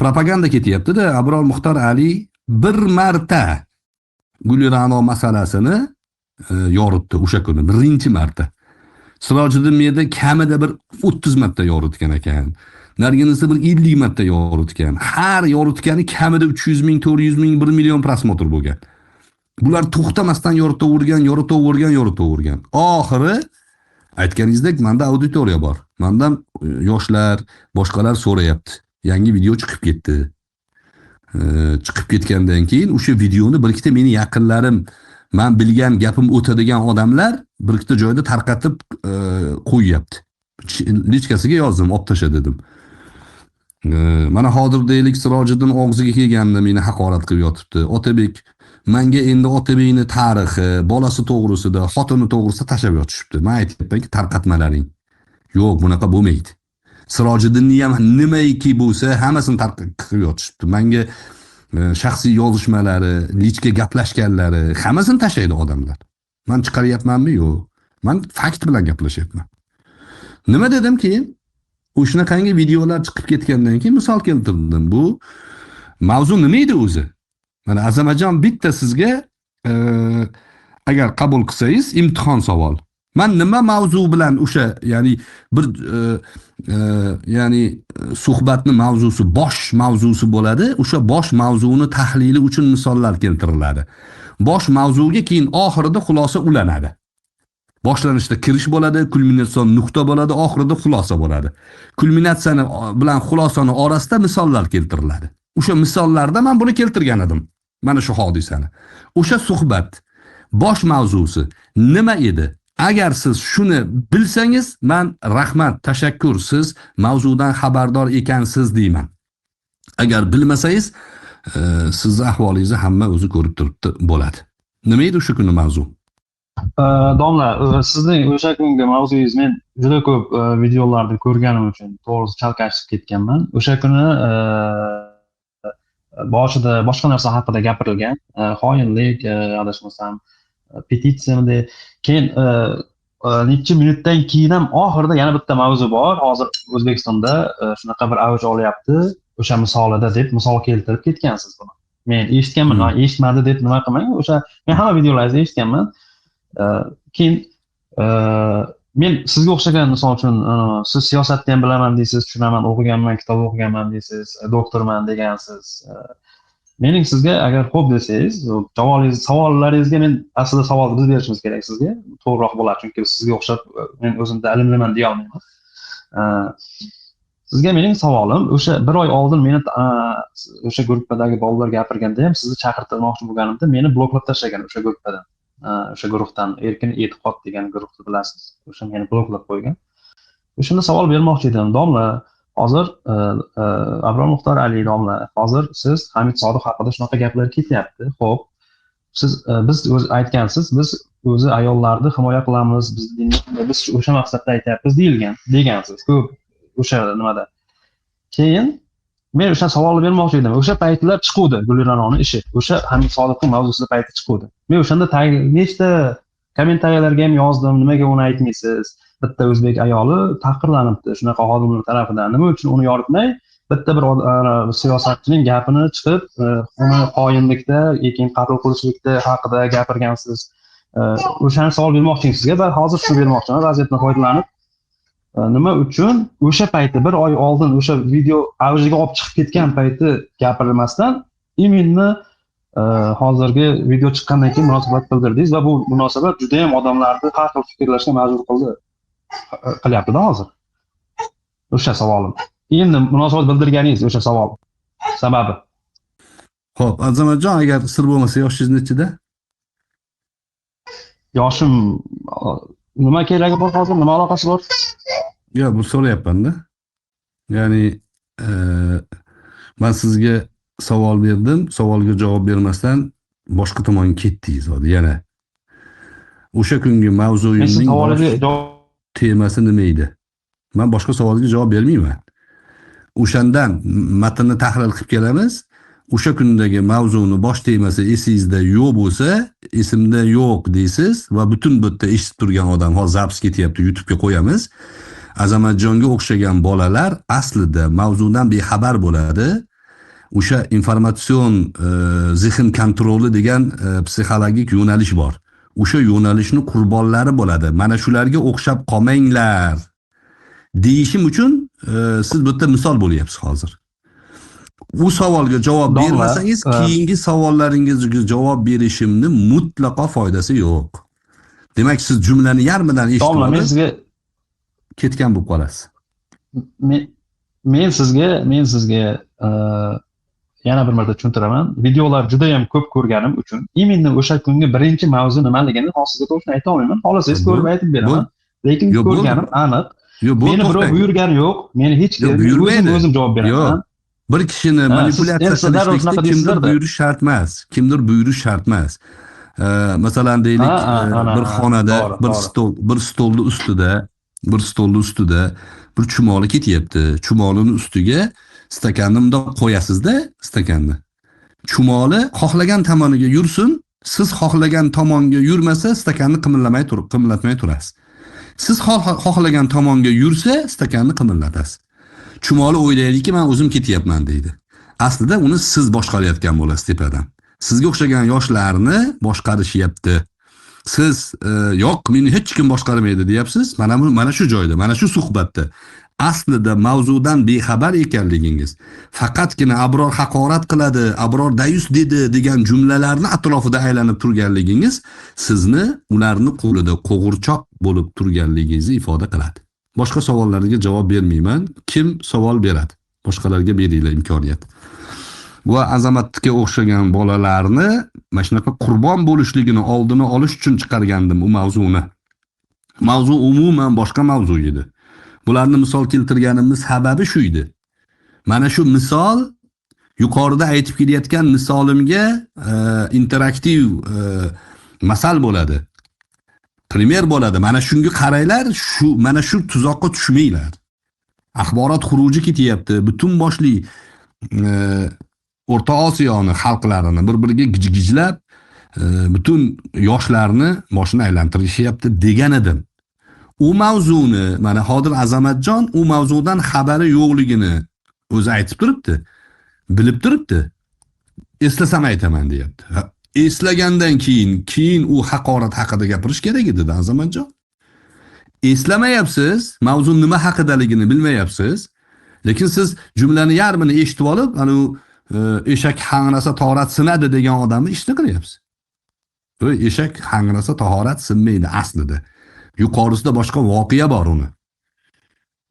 propaganda ketyapti-da, Abror Muxtor Ali bir marta Gulirano masalasini yoritdi o'sha kuni, birinchi marta. Sirojiddin Media kamida bir 30 marta yoritgan ekan. Narginisi bir 50 marta yoritgan. Har yoritgani kamida 300 ming, 400 ming, 1 million prosmotr bo'lgan. Bular to'xtamasdan yoritavergan. Oxiri aytganingizdek, menda auditoriya bor. Mendan yoshlar, boshqalar so'rayapti. Yangi video chiqib ketdi. Chiqib ketgandan keyin o'sha videoni bir ikkita meni yaqinlarim men bilgan gapim o'tadigan odamlar bir ikkita joyda tarqatib qo'yyapti. Lichkasiga yozdim, olib tasha dedim. Mana hozir deylik Sirojiddin og'ziga kelganda meni haqorat qilib yotibdi. Otabek menga endi Otabekni tarixi, bolasi to'g'risida, xotini to'g'risida tashab yotishibdi. Men aytibmanki, tarqatmalaring. Yo'q, bunaqa bo'lmaydi. Sirojiddinni ham nimaiki bo'lsa, hammasini tarqatib yotishibdi. Menga shaxsiy yozishmalari, lichka gaplashganlari, hammasini tashlaydi odamlar. Men chiqaryapmanmi? Yo'q. Men fakt bilan gaplashyapman. Nima dedim keyin? O'shanaqangi videolar chiqib ketgandan keyin misol keltirdim. Bu mavzu nima edi o'zi? Mana Azamajon bitta sizga agar qabul qilsangiz imtihon savol. Men nima mavzu bilan o'sha, ya'ni bir ya'ni suhbatni mavzusi, bosh mavzusi bo'ladi. O'sha bosh mavzuni tahlili uchun misollar keltiriladi. Bosh mavzuga keyin oxirida xulosa ulanadi. Boshlanishda kirish bo'ladi, kulminatsion nuqta bo'ladi, oxirida xulosa bo'ladi. Kulminatsiyani bilan xulosani orasida misollar keltiriladi. O'sha misollarda men buni keltirgan edim. Mana shu hodisani. O'sha suhbat bosh mavzusi nima edi? Agar siz shuni bilsangiz, men rahmat, tashakkur, siz mavzudan xabardor ekansiz deyman. Agar bilmasangiz, sizning ahvolingizni hamma o'zi ko'rib turibdi bo'ladi. Nima edi o'sha kunning mavzu? Domla, sizning o'sha kungi mavzungiz men juda ko'p videolarda ko'rganim uchun to'g'risi chalkashib ketganman. O'sha kuni boshida boshqa narsa haqida gapirilgan, xoinlik, adashmasam, petitsiyada, keyin necha minutdan keyin ham oxirida yana bitta mavzu bor. Hozir O'zbekistonda shunaqa bir avj olyapti, o'sha misolida deb misol keltirib ketgansiz buni. Men eshitganman, eshitmadi deb nima qilmang. O'sha men hamma videolaringizni eshitganman. Keyin men sizga o'xshagan, misol uchun siz siyosatni ham bilaman deysiz, tushunaman, o'qiganman, kitob o'qiganman deysiz, doktorman degansiz. Mening sizga agar xo'p desangiz, savollaringizga men aslida savol biz berishimiz kerak sizga. To'g'riroq bo'ladi, chunki sizga o'xshab men o'zimda ilmliman deya olmayman. Sizga mening savolim, o'sha bir oy oldin meni o'sha gruppadagi bolalar gapirganda ham sizni chaqirtirmoqchi bo'lganimda meni bloklab tashlagan o'sha gruppadan. O'sha guruhdan Erkin E'tiqod degan guruhni bilasiz. O'sha meni bloklab qo'ygan. O'shanda savol bermoqchi edim. Domla, hozir Abrom Muxtor Ali domla, hozir siz Hamid Sodiq haqida shunaqa gaplar ketyapti. Xo'p, siz biz o'zi aytgansiz, biz o'zi ayollarni himoya qilamiz, biz o'sha maqsadda aytyapmiz degansiz. Ko'p o'sha nimada. Keyin men o'sha savolni bermoqchi edim. O'sha paytlar chiquvdi Guliranoning ishi. O'sha Hamid Sodiqning mavzusida payti chiquvdi. Men o'shanda nechta kommentariyalarga ham yozdim, nimaga uni aytmaysiz? Bitta o'zbek ayoli tahqirlanibdi shunaqa xodimlar tarafidan. Nima uchun uni yoritmay, bitta bir siyosatchining gapini chiqib, uni qoyinlikda, keyin qatl qilishlikda haqida gapirgansiz. O'shani savol bermoqchi edim sizga va hozir shu bermoqchiman, vaziyatdan foydalanib. Nima uchun o'sha payti bir oy oldin o'sha video avjiga olib chiqib ketgan payti gapirilmasdan именно hozirgi video chiqqandan keyin munosabat bildirdingiz va bu munosabat juda ham odamlarni har xil fikrlashga majbur qilyapti-da hozir. O'sha savolim. Endi munosabat bildirganingiz o'sha savol sababi. Xo'p, Azamatjon, agar sir bo'lmasa yoshingiz nechida? Yoshim nima keragi bor hozir? Nima aloqasi bor? Yo'q, bu so'rayapman-da. Ya'ni men sizga savol berdim, savolga javob bermasdan boshqa tomonga ketdingiz hozir yana. O'sha kungi mavzuyimning temasi nima edi? Men boshqa savolga javob bermayman. O'shandan matnni tahlil qilib kelamiz. O'sha kundagi mavzuni bosh temasi esingizda yo'q bo'lsa, esimda yo'q deysiz va butun bu yerda eshitib turgan odam hozir zapis ketyapti, YouTube'ga qo'yamiz. Azamatjonga o'xshagan bolalar aslida mavzudan bexabar bo'ladi. O'sha informatsion zehn kontroli degan psixologik yo'nalish bor. O'sha yo'nalishni qurbonlari bo'ladi. Mana shularga o'xshab qolmanglar deyishim uchun siz bu yerda misol bo'lyapsiz hozir. Bu savolga javob bermasangiz, keyingi savollaringizga javob berishimni mutlaqo foydasi yo'q. Demak, siz jumlani yarmidan eshitib ketgan bo'lib qolasiz. Men sizga yana bir marta tushuntiraman. Videolar juda ham ko'p ko'rganim uchun именно o'sha kungi birinchi mavzu nimaligini hozirga to'g'ri ayta olmayman. Xohlasangiz ko'rib aytib beraman. Lekin Yo, bo'ldi. ko'rganim aniq. Yo, bu Meni birov to'xtang. buyurgani yo'q. Meni hech Yo, kim buyurmaydi. o'zim javob beraman. Yo'q. Bir kishini Ha, manipulyatsiya siz darrov qilishlikda shunaqa kimdir deysizlar-da. buyurish shart emas. Kimdir buyurish shart emas. Masalan deylik, bir xonada bir stolni ustida bir chumoli ketyapti. Chumolining ustiga stakanni bundoq qo'yasizda, stakanni. Chumoli xohlagan tomoniga yursin, siz xohlagan tomonga yurmasa stakanni qimillatmay turasiz. Siz xohlagan tomonga yursa stakanni qimillatasiz. Chumoli o'ylaydiki, men o'zim ketyapman deydi. Aslida uni siz boshqarayotgan bo'lasiz tepadan. Sizga o'xshagan yoshlarni boshqarishyapti. Siz yo'q, meni hech kim boshqarmaydi deyapsiz. Mana shu joyda, mana shu suhbatda aslida mavzudan bexabar ekanligingiz, faqatgina Abror haqorat qiladi, Abror dayus dedi degan jumlalarni atrofida aylanib turganligingiz sizni ularni qo'lida qo'g'irchoq bo'lib turganligingizni ifoda qiladi. Boshqa savollarga javob bermayman. Kim savol beradi? Boshqalarga beringlar imkoniyat. Va Azamatga o'xshagan bolalarni mana shunaqa qurbon bo'lishligini oldini olish uchun chiqargandim u mavzuni. Mavzu umuman boshqa mavzu edi. Bularni misol keltirganimiz sababi shu edi. Mana shu misol yuqorida aytib kelayotgan misolimga interaktiv masal bo'ladi. Primer bo'ladi. Mana shunga qaranglar, mana shu tuzoqqa tushmanglar. Axborot xuruji ketyapti. Butun boshli O'rta Osiyoni xalqlarini bir-biriga gijlab, butun yoshlarni boshini aylantirishyapti degan edim. U mavzuni mana hozir Azamatjon u mavzudan xabari yo'qligini o'zi aytib turibdi. Bilib turibdi. Eslasam aytaman deyapti. Eslagandan keyin u haqorat haqida gapirish kerak edi Azamatjon. Eslamayapsiz, mavzu nima haqidaligini bilmayapsiz. Lekin siz jumlani yarmini eshitib olib, ana eshak hangrasa tahorat sinadi degan odamni ishni qilyapsiz. Eshak hangrasa tahorat sinmaydi aslida. Yuqorisida boshqa voqea bor uni.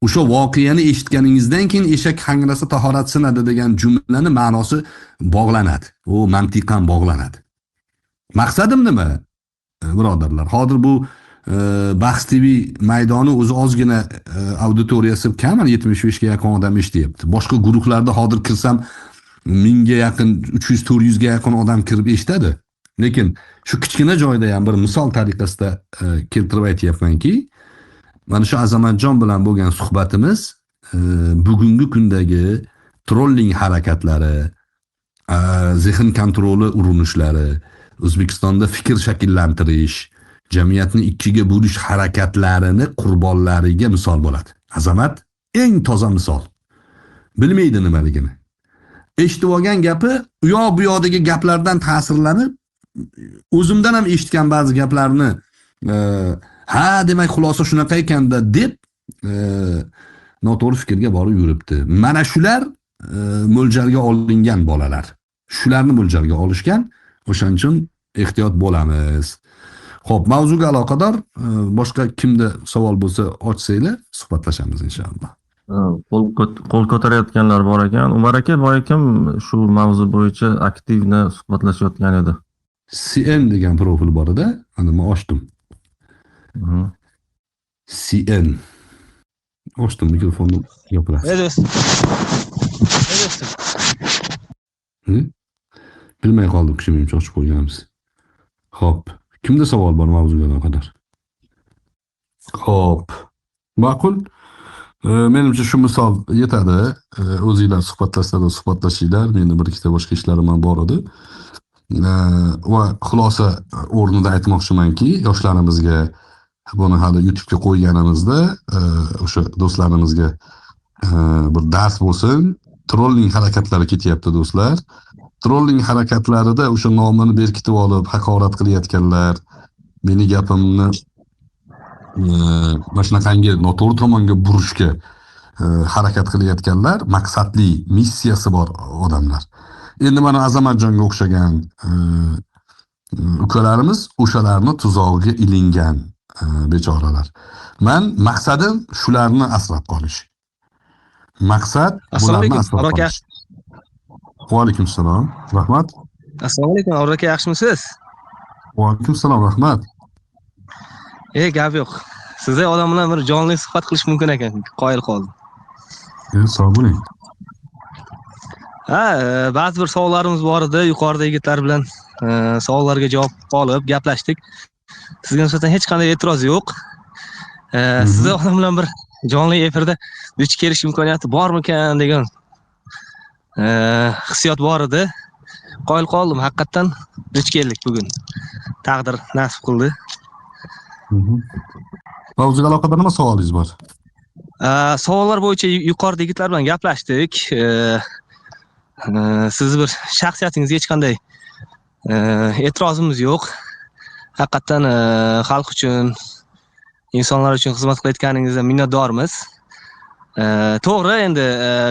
O'sha voqeani eshitganingizdan keyin eshak hangrasa tahorat sinadi degan jumlani ma'nosi bog'lanadi. U mantiqan bog'lanadi. Maqsadim nima? Birodarlar, hozir bu Bahs TV maydoni o'zi ozgina auditoriyasi kam, 75 ga yaqin odam eshityapti. Boshqa guruhlarda hozir kirsam 1000 ga yaqin, 300-400 ga yaqin odam kirib eshitadi. Lekin shu kichkina joyda ham bir misol tariqasida keltirib aytayapmanki, mana shu Azamatjon bilan bo'lgan suhbatimiz bugungi kundagi trolling harakatlari, zehn kontroli urinishlari, O'zbekistonda fikr shakllantirish, jamiyatni ikkiga bo'lish harakatlarini qurbonlariga misol bo'ladi. Azamat eng toza misol. Bilmaydi nimaligini. Eshitib olgan gapi u yoq bu yoqdagi gaplardan ta'sirlanib, o'zimdan ham eshitgan ba'zi gaplarni ha demak xulosa shunaqa ekanda deb noto'g'ri fikrga borib yuribdi. Mana shular mo'ljalga olingan bolalar. Shularni mo'ljalga olishgan. O'shaning uchun ehtiyot bo'lamiz. Xo'p, mavzuga aloqador boshqa kimda savol bo'lsa ochsanglar, suhbatlashamiz inshaalloh. Qo'l ko'tarayotganlar bor ekan. Umar aka boy kim shu mavzu bo'yicha aktivni suhbatlashayotgan edi? CN degan profil bor edi. Ana men ochdim. CN. Ochdim mikrofonni gapirasiz. Bilmay qoldim, kishimcha ochib qo'yganmiz. Xo'p, kimda savol bor mavzuga aloqador? Xo'p, ma'qul. Menimcha shu misol yetadi. O'zingizlar suhbatlashsanglar suhbatlashinglar. Meni bir ikkita boshqa ishlarim ham bor edi. Va xulosa o'rnida aytmoqchimanki, yoshlarimizga buni hali YouTube'ga qo'yganimizda o'sha do'stlarimizga bir dars bo'lsin. Trolling harakatlari ketyapti do'stlar. Trolling harakatlarida o'sha nomini berkitib olib haqorat qilayotganlar, meni gapimni mana shunaqangi noto'g'ri tomonga burishga harakat qilayotganlar, maqsadli missiyasi bor odamlar. Endi mana Azamatjonga o'xshagan ukalarimiz o'shalarni tuzog'iga ilingan bechoralar. Men maqsadim shularni asrab qolish. Maqsad bularni asrab qolish. Va alaykum assalom. Rahmat. Assalomu alaykum, Avro aka, yaxshimisiz? Va alaykum assalom, rahmat. Gap yo'q. Sizday odam bilan bir jonli suhbat qilish mumkin ekan, qoyil qoldim. Sog' bo'ling. Ba'zi bir savollarimiz bor edi, yuqorida yigitlar bilan savollarga javob olib gaplashdik. Sizga nisbatan hech qanday e'tiroz yo'q. Sizday odam bilan bir jonli efirda duch kelish imkoniyati bormikan degan hissiyot bor edi. Qoyil qoldim, haqiqatan duch keldik bugun. Taqdir nasib qildi. Mavzuga aloqador nima savolingiz bor? Savollar bo'yicha yuqorida yigitlar bilan gaplashdik. Sizni bir shaxsiyatingizga hech qanday e'tirozimiz yo'q. Haqiqatan xalq uchun, insonlar uchun xizmat qilayotganingizdan minnatdormiz. To'g'ri, endi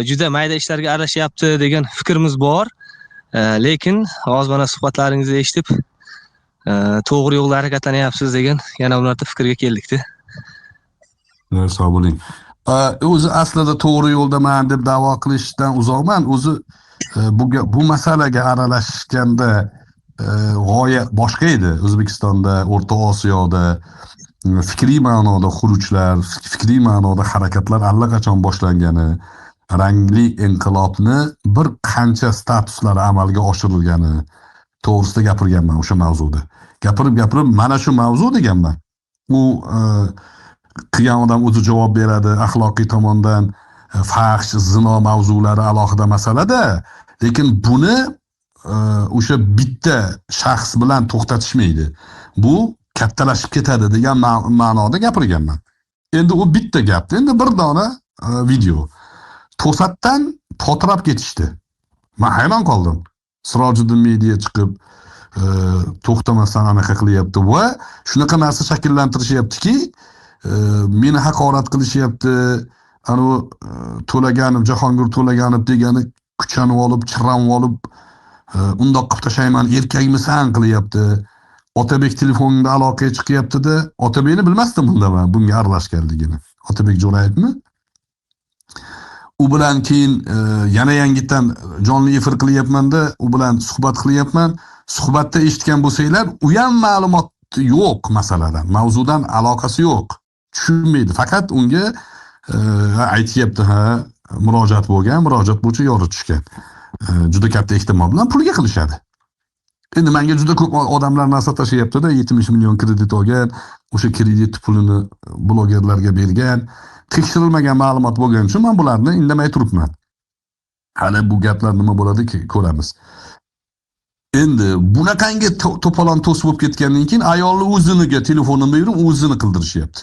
juda mayda ishlarga aralashyapti degan fikrimiz bor. Lekin hozir mana suhbatlaringizni eshitib, to'g'ri yo'lda harakatlanyapsiz degan yana bir marta fikrga keldik-da. Sog' bo'ling. O'zi aslida to'g'ri yo'ldaman deb da'vo qilishdan uzoqman. O'zi bu masalaga aralashganda g'oya boshqa edi. O'zbekistonda, O'rta Osiyoda fikriy ma'noda xuruchlar, fikriy ma'noda harakatlar allaqachon boshlangani, rangli inqilobni bir qancha statuslari amalga oshirilgani to'g'risida gapirganman o'sha mavzuda. Gapirib mana shu mavzu deganman. U qilgan odam o'zi javob beradi. Axloqiy tomondan fahsh, zino mavzulari alohida masalada, lekin buni o'sha bitta shaxs bilan to'xtatishmaydi. Bu kattalashib ketadi degan ma'noda gapirganman. Endi u bitta gapdi. Endi bir dona video. To'satdan potrab ketishdi. Men hayron qoldim. Sirojiddin media chiqib to'xtamasdan anaqa qilyapti va shunaqa narsa shakllantirishyaptiki, meni haqorat qilishyapti. Anu To'laganov, Jahongir To'laganov degani kuchanib olib, chiranib olib, undoq qilib tashlayman, erkakmisan qilyapti. Otabek telefonida aloqaga chiqyapti-da, Otabekni bilmasdim bundaman, bunga aralashganligini. Otabek Jo'rayevmi? U bilan keyin yana yangidan jonli efir qilyapman-da, u bilan suhbat qilyapman. Suhbatda eshitgan bo'lsanglar, u ham ma'lumot yo'q masaladan, mavzudan aloqasi yo'q. Tushunmaydi. Faqat unga aytyapti, murojaat bo'lgan, murojaat bo'yicha yoritishgan. Juda katta ehtimol bilan pulga qilishadi. Endi menga juda ko'p odamlar narsa tashyapti-da, 70 million kredit olgan, o'sha kredit pulini blogerlarga bergan, tekshirilmagan ma'lumot bo'lgani uchun men bularni indamay turibman. Hali bu gaplar nima bo'ladi ko'ramiz. Endi bunaqangi to'polon to'sib bo'lib ketgandan keyin ayolni o'ziniga telefonini berib, o'zini qildirishyapti.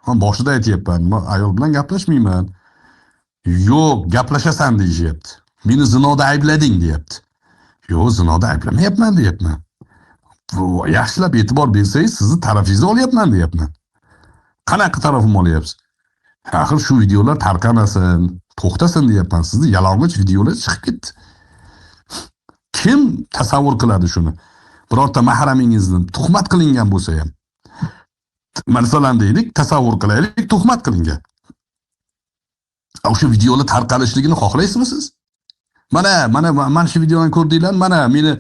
Men boshida aytayapman, men ayol bilan gaplashmayman. Yo'q, gaplashasan deyapti. Meni zinoda ayblading deyapti. Yo'q, zinoda ayblamayapman deyapman. Yaxshilab e'tibor bersangiz, sizni tarafingizni olyapman deyapman. Qanaqa tarafim olyapsiz? Axir shu videolar tarqamasin, to'xtasin deyapman. Sizni yalang'och videolar chiqib ketdi. Kim tasavvur qiladi shuni? Birorta mahramingizni tuhmat qilingan bo'lsa ham. Masalan deylik, tasavvur qilaylik, tuhmat qilingan. O'sha videolar tarqalishligini xohlaysizmi siz? Mana shu videoni ko'rdinglar, mana meni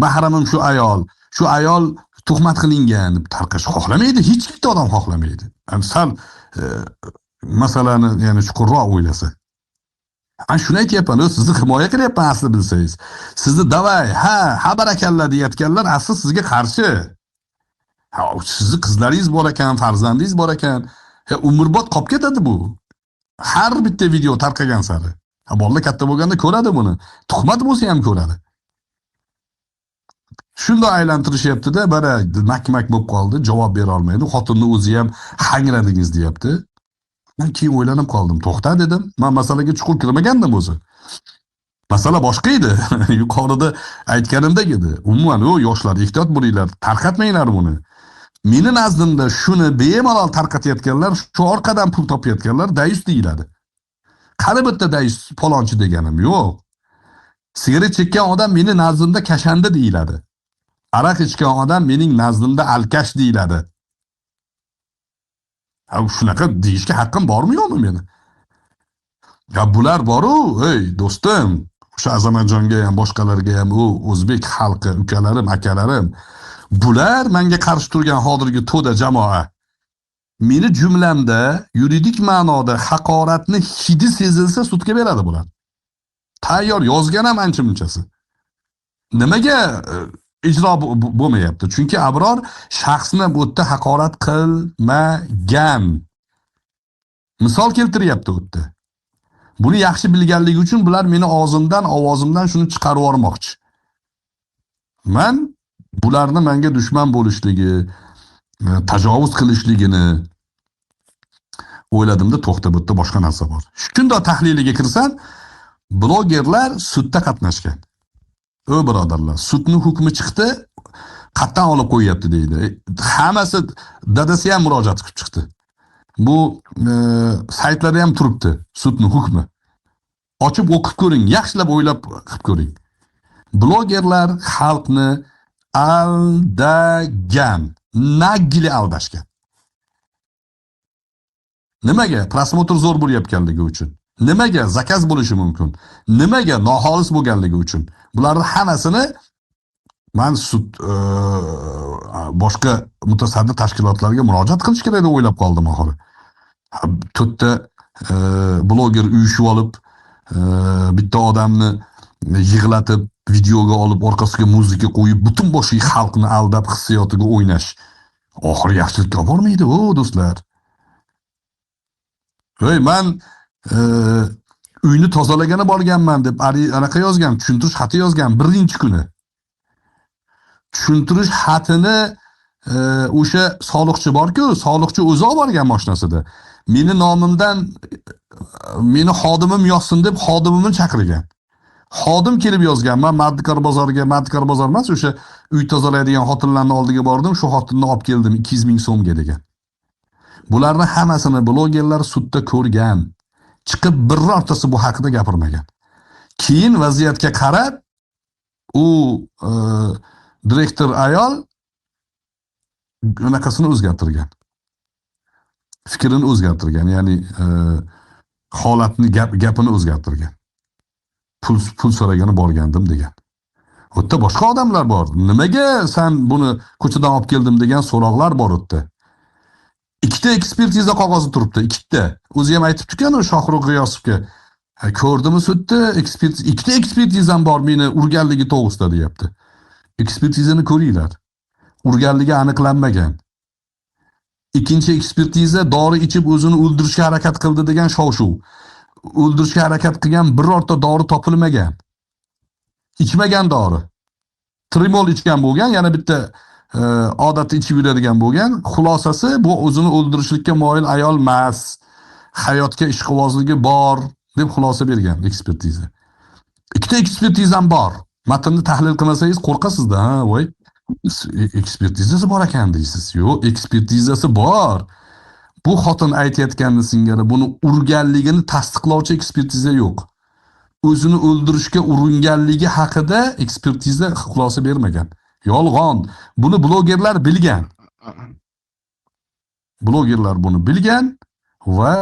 mahramim shu ayol tuhmat qilingan deb tarqash xohlamaydi, hech bitta odam xohlamaydi. Sal masalani yana chuqurroq o'ylasa. Ana shuni aytayapman, sizni himoya qilyapman asli bilsangiz. Sizni davay, ha barakalla deyotganlar asli sizga qarshi. Sizni qizlaringiz bor ekan, farzandingiz bor ekan, umrbod qolib ketadi bu. Har bitta video tarqagan sari. Bolalar katta bo'lganda ko'radi buni. Tuhmat bo'lsa ham ko'radi. Shunday aylantirishyapti-da, mana mak bo'lib qoldi, javob bera olmaydi. Xotinni o'zi ham hangradingiz deyapti. Men keyin o'ylanib qoldim. To'xta dedim. Men masalaga chuqur kirmagandim o'zi. Masala boshqa edi. Yuqorida aytganimdek edi. Umuman, yoshlar ehtiyot bo'linglar, tarqatmanglar buni. Meni nazdimda shuni bemalol tarqatayotganlar, shu orqadan pul topayotganlar dayus deyiladi. Qani bitta dayus palonchi deganim yo'q. Sigaret chekkan odam meni nazdimda kashanda deyiladi. Aroq ichgan odam mening nazdimda alkash deyiladi. Shunaqa deyishga haqqim bormi yo'qmi meni? Bular bor-u, ey do'stim, o'sha Azamatjonga ham, boshqalarga ham, u o'zbek xalqi, ukalarim, akalarim, bular menga qarshi turgan hozirgi to'da jamoa meni jumlamda yuridik ma'noda haqoratni hidi sezilsa sudga beradi bular. Tayyor yozgan ham ancha munchasi. Nimaga ijro bo'lmayapti? Chunki Abror shaxsni bu yerda haqorat qilmagan. Misol keltiryapti u yerda. Buni yaxshi bilganligi uchun bular meni og'zimdan, ovozimdan shuni chiqarib yormoqchi. Men bularni menga dushman bo'lishligi, tajovuz qilishligini o'yladimda, to'xta, bu yerda boshqa narsa bor. Shunday tahliliga kirsan, blogerlar sudda qatnashgan. O birodarlar, sudning hukmi chiqdi, qatdan olib qo'yapti deydi. Hammasi dadasi ham murojaat qilib chiqdi. Bu saytlarda ham turibdi sudning hukmi. Ochib o'qib ko'ring, yaxshilab o'ylab qilib ko'ring. Blogerlar xalqni aldagan, nagili aldashgan. Nimaga? Prosmotr zo'r bo'layotganligi uchun. Nimaga? Zakaz bo'lishi mumkin. Nimaga? Noxolis bo'lganligi uchun. Bularning hammasini men sud boshqa mutasaddi tashkilotlarga murojaat qilish kerak deb o'ylab qoldim oxiri. To'rtta bloger uyushib olib, bitta odamni yig'latib, videoga olib, orqasiga muzika qo'yib, butun boshli xalqni aldab, hissiyotiga o'ynash. Oxir yaxshilikka bormaydi, o do'stlar. Voy, men uyni tozalagani borganman deb anaqa yozgan, tushuntirish xati yozgan birinchi kuni. Tushuntirish xatini o'sha soliqchi bor-ku, soliqchi o'zi olib borgan mashinasida. Meni nomimdan meni xodimim yozsin deb xodimimni chaqirgan. Xodim kelib yozgan. Men Mardikor bozoriga, Mardikor bozor emas, o'sha uy tozalaydigan xotinlarning oldiga bordim, shu xotinni olib keldim 200 ming so'mga degan. Bularni hammasini blogerlar sudda ko'rgan. Chiqib birortasi bu haqida gapirmagan. Keyin vaziyatga qarab u direktor ayol unaqasini o'zgartirgan. Fikrini o'zgartirgan, ya'ni holatni gapini o'zgartirgan. Pul so'ragani borgandim degan. U yerda boshqa odamlar bor. Nimaga sen buni ko'chadan olib keldim degan so'roqlar bor u yerda. Ikkita ekspertiza qog'ozi turibdi, ikkita. O'zi ham aytibdi-ku, Shohruh G'iyosovga. Ko'rdimi sudda, ikkita ekspertizam bor meni urganligi to'g'risida deyapti. Ekspertizani ko'ringlar. Urganligi aniqlanmagan. Ikkinchi ekspertiza dori ichib o'zini o'ldirishga harakat qildi degan shov-shuv. O'ldirishga harakat qilgan birorta dori topilmagan. Ichmagan dori. Trimol ichgan bo'lgan, yana bitta odatda ichib yuradigan bo'lgan. Xulosasi bu o'zini o'ldirishlikka moyil ayol emas, hayotga ishqibozligi bor deb xulosa bergan ekspertiza. Ikkita ekspertizam bor. Matnni tahlil qilmasangiz qo'rqasizda, ha, voy. Ekspertizasi bor ekan deysiz. Yo'q, ekspertizasi bor. Bu xotin aytayotganini singari buni urganligini tasdiqlovchi ekspertiza yo'q. O'zini o'ldirishga uringanligi haqida ekspertiza xulosa bermagan. Yolg'on. Buni blogerlar bilgan. Blogerlar buni bilgan va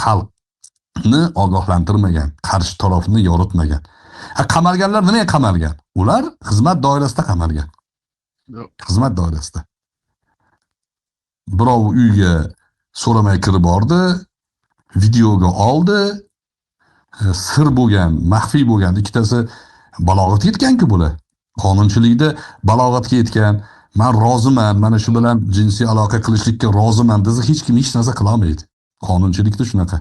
xalqni ogohlantirmagan, qarshi tarafni yoritmagan. Qamalganlar nimaga qamalgan? Ular xizmat doirasida qamalgan. Xizmat doirasida. Birov uyga so'ramay kirib bordi, videoga oldi, sir bo'lgan, maxfiy bo'lgan, ikkitasi balog'atga yetgan-ku bular. Qonunchilikda balog'atga yetgan, men roziman, mana shu bilan jinsiy aloqa qilishlikka roziman desa hech kim hech narsa qila olmaydi. Qonunchilikda shunaqa.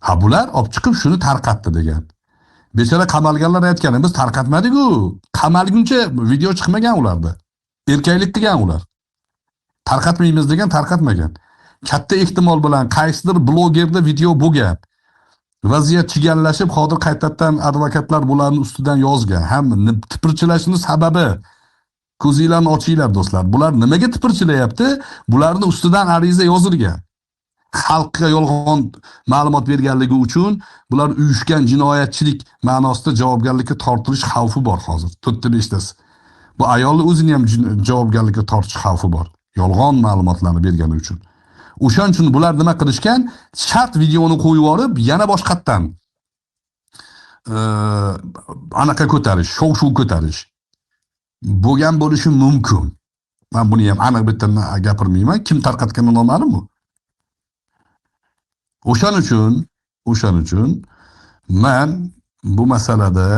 Ha, bular olib chiqib shuni tarqatdi degan. Bechora qamalganlar aytgan, biz tarqatmadik-ku. Qamalguncha video chiqmagan ularda. Erkaklik qilgan ular. Tarqatmaymiz degan tarqatmagan. Katta ehtimol bilan qaysidir blogerda video bo'lgan. Vaziyat chiganlashib, hozir qaytadan advokatlar bularning ustidan yozgan. Ham tipirchilashning sababi ko'zinglarni ochinglar do'stlar. Bular nimaga tipirchilayapti? Bularning ustidan ariza yozilgan. Xalqqa yolg'on ma'lumot berganligi uchun bular uyushgan jinoyatchilik ma'nosida javobgarlikka tortilish xavfi bor hozir. 4-5tasi. Bu ayolning o'zini ham javobgarlikka tortish xavfi bor. Yolg'on ma'lumotlarni bergani uchun. O'shan uchun bular nima qilishgan? Shart videoni qo'yib yorib, yana boshqatdan anaqa ko'tarish, shov-shuv ko'tarish bo'lgan bo'lishi mumkin. Men buni ham aniq bitta gapirmayman. Kim tarqatgani noma'lum bu. O'shaning uchun men bu masalada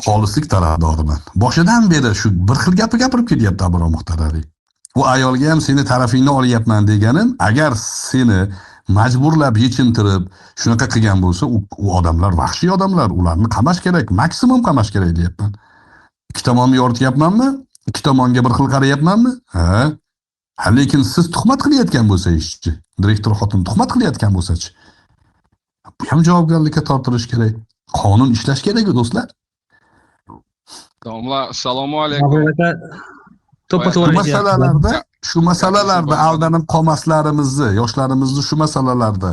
xolislik tarafdoriman. Boshidan beri shu bir xil gapni gapirib kelyapti Abro Muxtarali. U ayolga ham seni tarafingni olyapman deganim, agar seni majburlab yechintirib shunaqa qilgan bo'lsa, u odamlar vahshiy odamlar, ularni qamash kerak, maksimum qamash kerak deyapman. Ikki tomonni yorityapmanmi? Ikki tomonga bir xil qarayapmanmi? Ha, lekin siz tuhmat qilayotgan bo'lsangiz-chi, direktor xotin tuhmat qilayotgan bo'lsa-chi, bu ham javobgarlikka tortilish kerak. Qonun ishlash kerak, do'stlar. Domla, assalomu alaykum. Shu masalalarda aldanib qolmaslarimizni, yoshlarimizni shu masalalarda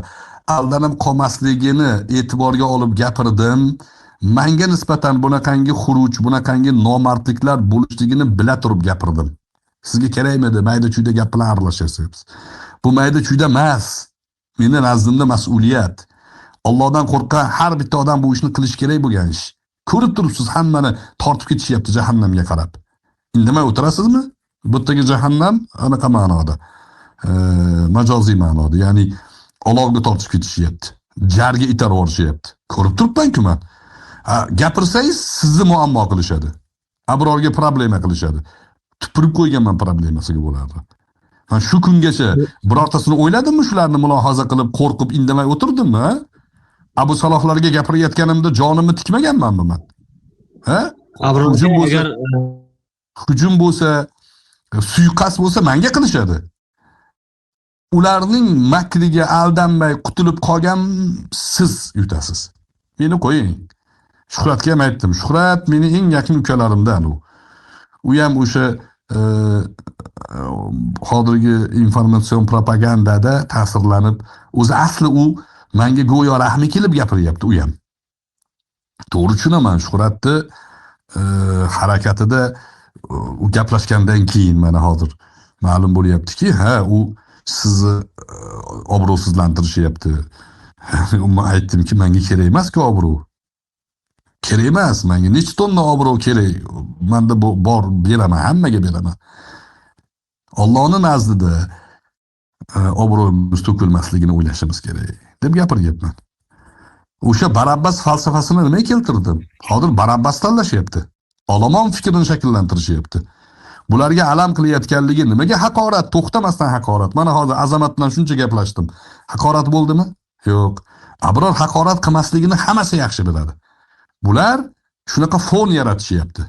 aldanib qolmasligini e'tiborga olib gapirdim. Menga nisbatan bunaqangi xuruj, bunaqangi nomardliklar bo'lishligini bila turib gapirdim. Sizga kerakmidi mayda-chuyda gap bilan aralashasiz. Bu mayda-chuyda emas. Meni nazdimda mas'uliyat. Allohdan qo'rqqan har bitta odam bu ishni qilish kerak bo'lgan ish. Ko'rib turibsiz, hammani tortib ketishyapti jahannamga qarab. Indamay o'tirasizmi? Bu yerdagi jahannam anaqa ma'noda, majoziy ma'noda, ya'ni olovga tortib ketishyapti. Jarga itarib yuborishyapti. Ko'rib turibman-ku men. Gapirsangiz sizni muammo qilishadi. Abrorga problema qilishadi. Tupurib qo'yganman problemasiga bo'ladi. Men shu kungacha birortasini o'yladimmi, shularni mulohaza qilib, qo'rqib indamay o'tirdimmi? Abu Salohlarga gapirayotganimda jonimni tikmaganmanmi men? Ha? Hujum bo'lsa, suiqasd bo'lsa menga qilishadi. Ularning makriga aldanmay qutulib qolgan siz yutasiz. Meni qo'ying. Shuhratga ham aytdim. Shuhrat meni eng yaqin ukalarimdan u. U ham o'sha hozirgi informatsion propagandada ta'sirlanib, o'zi asli u menga go'yo rahmi kelib gapiryapti u ham. To'g'ri tushunaman, Shuhratni harakatida u gaplashgandan keyin mana hozir ma'lum bo'lyaptiki, ha, u sizni obro'sizlantirishyapti. Men aytdimki, menga kerak emas-ku obro'. Kerak emas, menga necha tonna obro' kerak. Menda bor, beraman, hammaga beraman. Allohning nazdida obro'miz to'kilmasligini o'ylashimiz kerak deb gapiryapman. O'sha Barabbas falsafasini nima keltirdim? Hozir Barabbas tanlashyapti. Olomon fikrini shakllantirishyapti. Bularga alam qilayotganligi nimaga haqorat, to'xtamasdan haqorat. Mana hozir Azamat bilan shuncha gaplashdim. Haqorat bo'ldimi? Yo'q. Abror haqorat qilmasligini hammasi yaxshi biladi. Bular shunaqa fon yaratishyapti.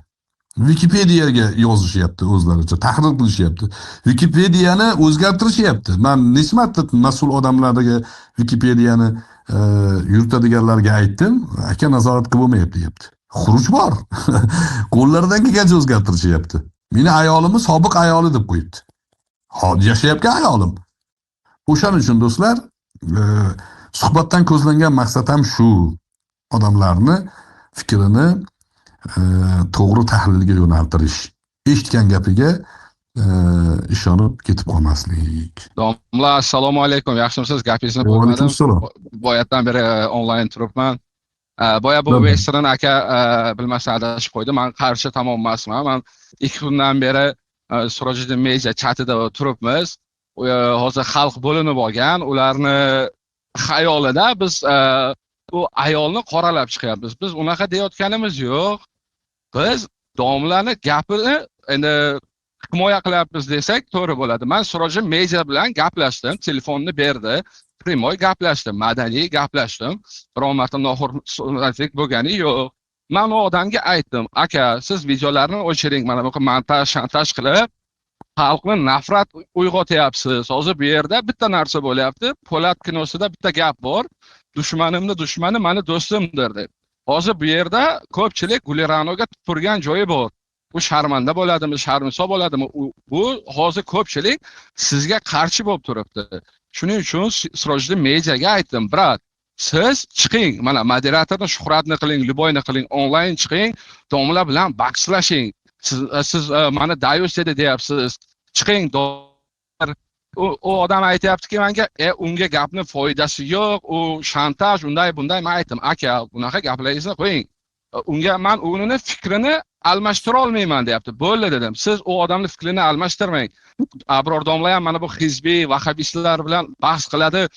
Wikipediyaga yozishyapti o'zlaricha, tahrir qilishyapti. Wikipediyani o'zgartirishyapti. Men necha marta mas'ul odamlarga Wikipediyani yuritadiganlarga aytdim, aka nazorat qilib bo'lmayapti deyapti. Xuruj bor. Qo'llaridan kelgancha o'zgartirishyapti. Meni ayolimni sobiq ayoli deb qo'yibdi. Hozir yashayotgan ayolim. O'shaning uchun do'stlar, suhbatdan ko'zlangan maqsad ham shu. Odamlarni fikrini to'g'ri tahlilga yo'naltirish. Eshitgan gapiga ishonib ketib qolmaslik. Domla, assalomu alaykum. Yaxshimisiz? Gapingizni bo'lmadim. Boyatdan beri onlayn turibman. Boya bu Western aka bilmasdan adashib qo'ydi. Men qarshi tamom emasman. Men 2 kundan beri Surajiddin Media chatida turibmiz. Hozir xalq bo'linib olgan, ularni xayolida biz bu ayolni qoralab chiqyapmiz. Biz unaqa deyotganimiz yo'q. Biz domlaning gapini endi himoya qilyapmiz desak to'g'ri bo'ladi. Men Surajiddin Media bilan gaplashdim, telefonni berdi. Primoy gaplashdim, madaniy gaplashdim. Biror marta nohurmatlik bo'lgani yo'q. Men u odamga aytdim, aka, siz videolarni o'chiring, mana bu montaj, shantaj qilib xalqni nafrat uyg'otyapsiz. Hozir bu yerda bitta narsa bo'lyapti. Po'lat kinosida bitta gap bor. Dushmanimni dushmani meni do'stimdir deb. Hozir bu yerda ko'pchilik Guliranoga tupurgan joyi bor. Bu sharmanda bo'ladimi, sharmiso bo'ladimi? Bu hozir ko'pchilik sizga qarshi bo'lib turibdi. Shuning uchun Surajiddin Mediaga aytdim, brat, siz chiqing, mana moderatorni Shuhratni qiling, Luboyni qiling, onlayn chiqing, domla bilan bahslashing. Siz mana Dayus dedi deyapsiz. Chiqing, u odam aytayaptiki menga, unga gapni foydasi yo'q, u shantaj, unday bunday. Men aytdim, aka, bunaqa gaplaringizni qo'ying. Unga men uni fikrini almashtira olmayman deyapti. Bo'ldi dedim. Siz u odamning fikrini almashtirmang. Abror domla ham mana bu hizbiy vahabistlar bilan bahs qiladi.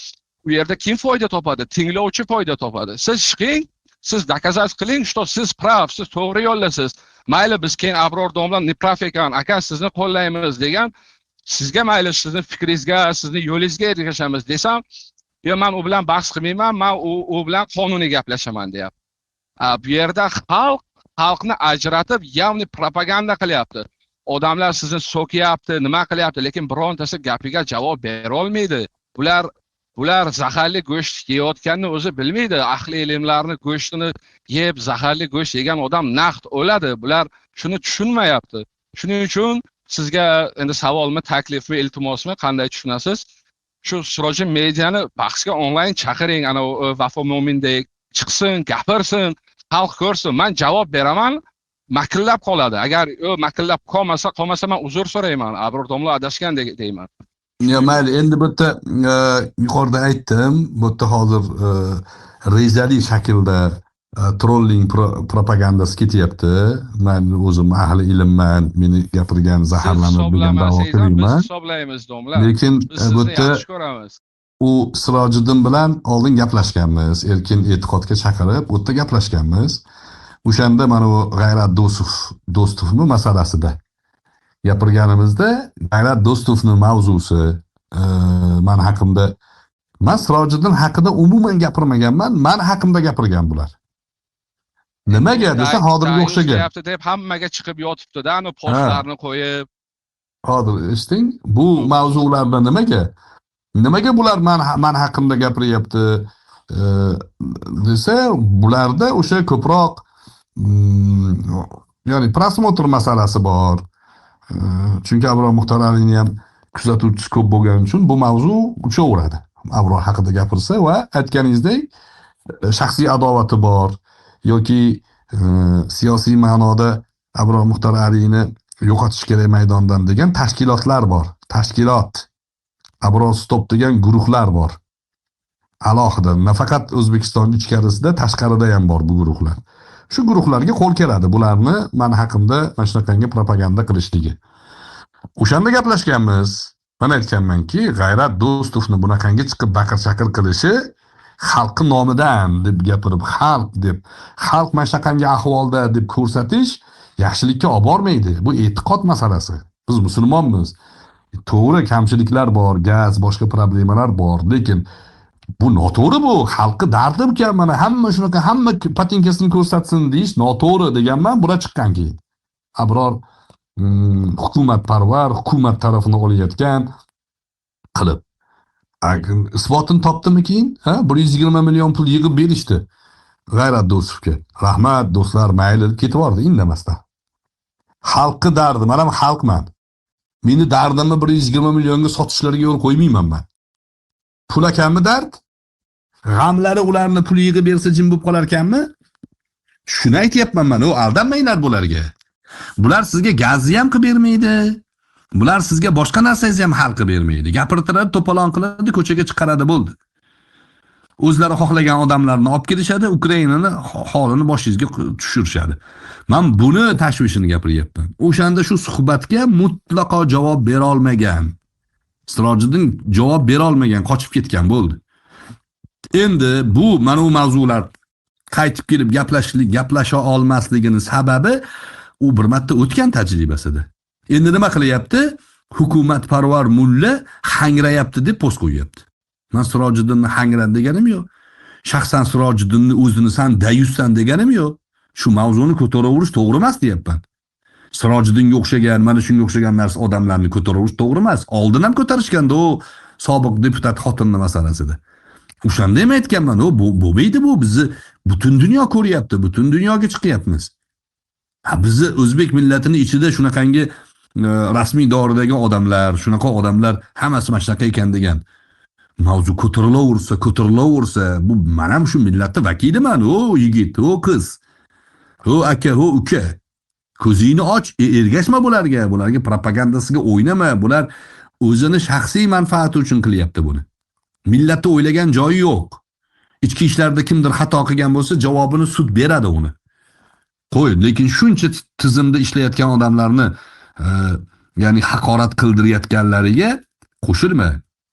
U yerda kim foyda topadi? Tinglovchi foyda topadi. Siz chiqing, siz dokazat qiling, что siz prav, siz to'g'ri yo'ldasiz. Mayli biz keyin Abror domla neprav ekan, aka sizni qo'llaymiz degan, sizga mayli sizni fikringizga, sizni yo'lingizga ergashamiz desam, yo men u bilan bahs qilmayman, men u bilan qonuniy gaplashaman deyapti. Bu yerda xalqni ajratib, ya'ni propaganda qilyapti. Odamlar sizni so'kyapti, nima qilyapti, lekin birontasi gapiga javob bera olmaydi. Bular zaharli go'sht yeyotganini o'zi bilmaydi. Ahli ilmlarni go'shtini yeb, zaharli go'sht yegan odam naqd o'ladi. Bular shuni tushunmayapti. Shuning uchun sizga endi savolmi, taklifmi, iltimosmi qanday tushunasiz? Shu Sirojin mediani bahsga onlayn chaqiring, ana Vafo Mo'mindek chiqsin, gapirsin, xalq ko'rsin. Men javob beraman. Makillab qoladi. Agar makillab qolmasa men uzr so'rayman. Abror domla adashgan deyman. Ya mayli, endi bu yerda yuqorida aytdim, bu yerda hozir rejali shaklda trolling propagandasi ketyapti. Men o'zim ahli ilmman, meni gapirgan zaharlanib degan da'vo qilmayman. Biz hisoblaymiz domla. Lekin bu yerda u Sirojiddin bilan oldin gaplashganmiz, erkin e'tiqodga chaqirib, u yerda gaplashganmiz. O'shanda mana bu G'ayrat Do'stovning masalasida gapirganimizda, G'ayrat Do'stovning mavzusi men haqimda, men Sirojiddin haqida umuman gapirmaganman, men haqimda gapirgan bular. Nimaga desa, hozirga o'xshagan. Deyapti deb hammaga chiqib yotibdi-da, ani postlarni qo'yib. Hozir eshiting, bu mavzularda nimaga bular men haqimda gapiryapti desa, bularda o'sha ko'proq ya'ni prosmotr masalasi bor. Chunki Abror Muxtor Aliyni ham kuzatuvchisi ko'p bo'lgani uchun bu mavzu uchaveradi. Abror haqida gapirsa va aytganingizdek shaxsiy adovati bor yoki siyosiy ma'noda Abror Muxtor Aliyni yo'qotish kerak maydondan degan tashkilotlar bor. Tashkilot, Abror Stop degan guruhlar bor. Alohida, nafaqat O'zbekiston ichkarisida, tashqarida ham bor bu guruhlar. Shu guruhlarga qo'l keladi bularni men haqimda mana shunaqangi propaganda qilishligi. O'shanda gaplashganmiz. Men aytganmanki, G'ayrat Do'stovni bunaqangi chiqib baqir-chaqir qilishi xalqning nomidan deb gapirib, xalq mana shunaqangi ahvolda deb ko'rsatish yaxshilikka olib bormaydi. Bu e'tiqod masalasi. Biz musulmonmiz. To'g'ri, kamchiliklar bor, gaz, boshqa problemalar bor, lekin bu noto'g'ri, bu xalqi dardi ekan, mana hamma shunaqa, hamma patinkasini ko'rsatsin deyish noto'g'ri deganman. Bura chiqqan keyin Abror hukumatparvar, hukumat tarafini olayotgan qilib isbotini topdimi keyin? 120 million pul yig'ib berishdi G'ayrat Do'stovga. Rahmat do'stlar, mayli ketib bordi indamasdan. Xalqi dardi, men ham xalqman. Meni dardimni 120 millionga sotishlariga yo'l qo'ymayman men. Pul ekanmi dard? G'amlari ularni pul yig'ib bersa jim bo'lib qolar ekanmi? Shuni aytayapman men. Aldanmanglar bularga. Bular sizga gazni ham qilib bermaydi. Bular sizga boshqa narsangizni ham hal qilib bermaydi. Gapirtiradi, to'polon qiladi, ko'chaga chiqaradi, bo'ldi. O'zlari xohlagan odamlarni olib kelishadi, Ukrainani holini boshingizga tushirishadi. Men buni tashvishini gapiryapman. O'shanda shu suhbatga mutlaqo javob bera olmagan. Sirojiddin javob bera olmagan, qochib ketgan, bo'ldi. Endi bu mana bu mavzular qaytib kelib gaplasha olmasligini sababi u bir marta o'tgan tajribasida. Endi nima qilyapti? Hukumatparvar mulla hangrayapti deb post qo'yapti. Men Sirojiddinni hangradi deganim yo'q. Shaxsan Sirojiddinni o'zini san dayussan deganim yo'q. Shu mavzuni ko'taraverish to'g'ri emas deyapman. Sirojiddinga o'xshagan, mana shunga o'xshagan narsa odamlarni ko'taraverish to'g'ri emas. Oldin ham ko'tarishganda o sobiq deputat xotinning masalasida. O'shanda ham aytganman, bo'lmaydi bu, bizni butun dunyo ko'ryapti, butun dunyoga chiqyapmiz. Bizni o'zbek millatining ichida shunaqangi rasmiy doiradagi odamlar, shunaqa odamlar hammasi mana shunaqa ekan degan mavzu ko'tarilaversa, bu men ham shu millatning vakiliman, o yigit, o qiz, o aka, o uka. Ko'zingni och, ergashma bularga propagandasiga o'ynama. Bular o'zini shaxsiy manfaati uchun qilyapti buni. Millatni o'ylagan joyi yo'q. Ichki ishlarda kimdir xato qilgan bo'lsa, javobini sud beradi uni. Qo'y, lekin shuncha tizimda ishlayotgan odamlarni ya'ni haqorat qildirayotganlariga qo'shilma.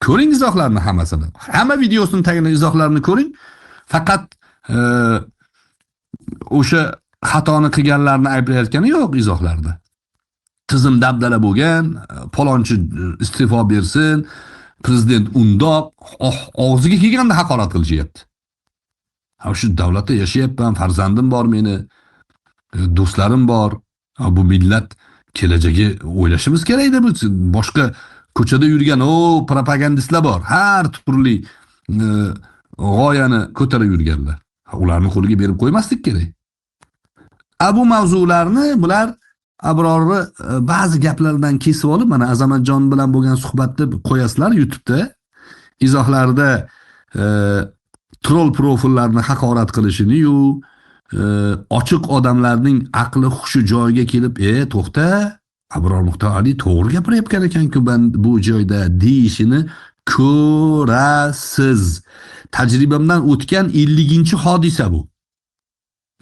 Ko'ring izohlarni hammasini. Hamma videosining tagida izohlarni ko'ring. Faqat o'sha xatoni qilganlarni ayblayotgani yo'q izohlarda. Tizim dabdala bo'lgan, palonchi iste'fo bersin, prezident undoq, og'ziga kelganda haqorat qilishyapti. Shu davlatda yashayapman, farzandim bor meni, do'stlarim bor. Bu millat kelajagi o'ylashimiz kerak-da. Boshqa ko'chada yurgan propagandistlar bor. Har turli g'oyani ko'tarib yurganlar. Ularni qo'liga berib qo'ymaslik kerak. Bu mavzularni bular Abrorni ba'zi gaplardan kesib olib, mana Azamatjon bilan bo'lgan suhbatni qo'yasizlar YouTube'da. Izohlarda troll profillarni haqorat qilishini-yu, ochiq odamlarning aqli hushi joyiga kelib, to'xta, Abror Muxtorali to'g'ri gapirayotgan ekan-ku, ben bu joyda deyishini ko'rasiz. Tajribamdan o'tgan 50-hodisa bu.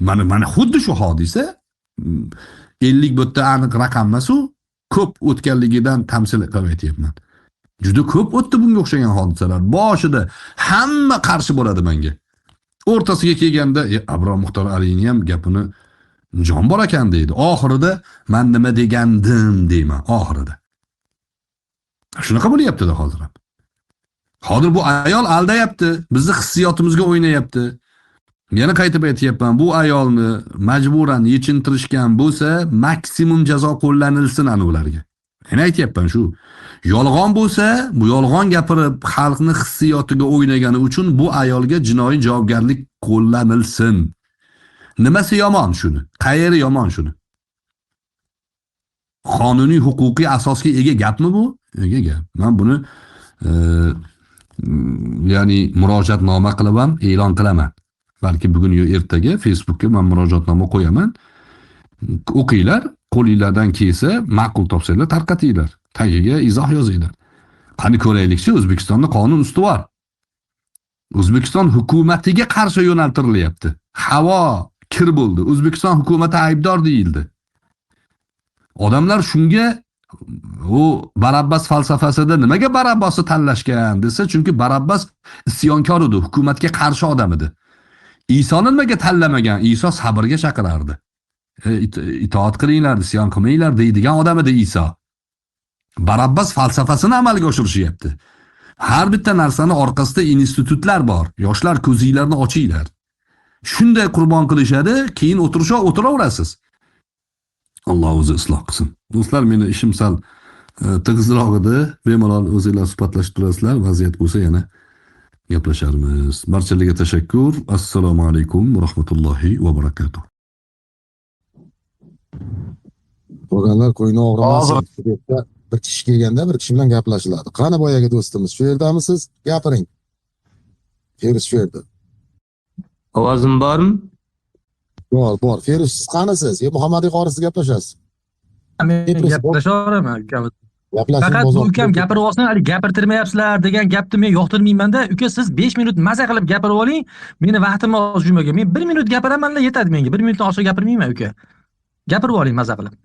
Mana xuddi shu hodisa 50 bo'tda aniq raqam emas-u, ko'p o'tganligidan tamsil qilib aytyapman. Juda ko'p o'tdi bunga o'xshagan hodisalar. Boshida hamma qarshi bo'ladi menga. O'rtasiga kelganda Abror Muxtoralining ham gapini jon bor ekan deydi. Oxirida men nima degandim deyman oxirida. Shunaqa bo'lyapti-da hozir ham. Hozir bu ayol aldayapti, bizni hissiyotimizga o'ynayapti. Yana qaytib aytyapman, bu ayolni majburan yechintirishgan bo'lsa, maksimum jazo qo'llanilsin ularga. Men aytyapman shu. Yolg'on bo'lsa, bu yolg'on gapirib xalqni hissiyotiga o'ynagani uchun bu ayolga jinoiy javobgarlik qo'llanilsin. Nimasi yomon shuni? Qayeri yomon shuni? Qonuniy huquqiy asosga ega gapmi bu? Ega gap. Men buni ya'ni murojaatnoma qilib ham e'lon qilaman. Balki bugun yo ertaga Facebookga men murojaatnoma qo'yaman. O'qinglar, qo'lingizdan kelsa, ma'qul topsanglar tarqatinglar. Tagiga izoh yozinglar. Qani ko'raylikchi, O'zbekistonda qonun ustuvor. O'zbekiston hukumatiga qarshi yo'naltirilyapti. Havo kir bo'ldi. O'zbekiston hukumati aybdor deyildi. Odamlar shunga u Barabbas falsafasida nimaga Barabbasni tanlashgan desa, chunki Barabbas isyonkor edi, hukumatga qarshi odam edi. Isoni nimaga tanlamagan? Iso sabrga chaqirardi. Itoat qilinglar, isyon qilmanglar deydigan odam edi Iso. Barabbas falsafasini amalga oshirishyapti. Har bitta narsani orqasida institutlar bor. Yoshlar ko'zinglarni ochinglar. Shunday qurbon qilishadi, keyin o'tiraverasiz. Alloh o'zi isloh qilsin. Do'stlar, meni ishim sal tig'izroq edi. Bemalol o'zingizlar suhbatlashib turasizlar. Vaziyat bo'lsa yana gaplasharmiz. Barchalarga tashakkur. Assalomu alaykum va rahmatullohi va barakatuh. Bo'lganlar qo'yni og'rimasin. Bir kishi kelganda bir kishi bilan gaplashiladi. Qani boyagi do'stimiz, shu yerdamisiz? Gapiring. Feruz shu yerda. Ovozim bormi? Bor. Feruz, siz qanisiz? Muhammadiy qorisiz gaplashasiz. Men gaplashaman. Faqat bu ukam gapirib olsin, hali gapirtirmayapsizlar degan gapni men yoqtirmayman-da. Uka, siz 5 minut maza qilib gapirib oling. Meni vaqtimni oz jumaga. Men 1 minut gapiraman-la, yetadi menga. 1 minutdan oshiq gapirmayman, uka. Gapirib oling maza qilib.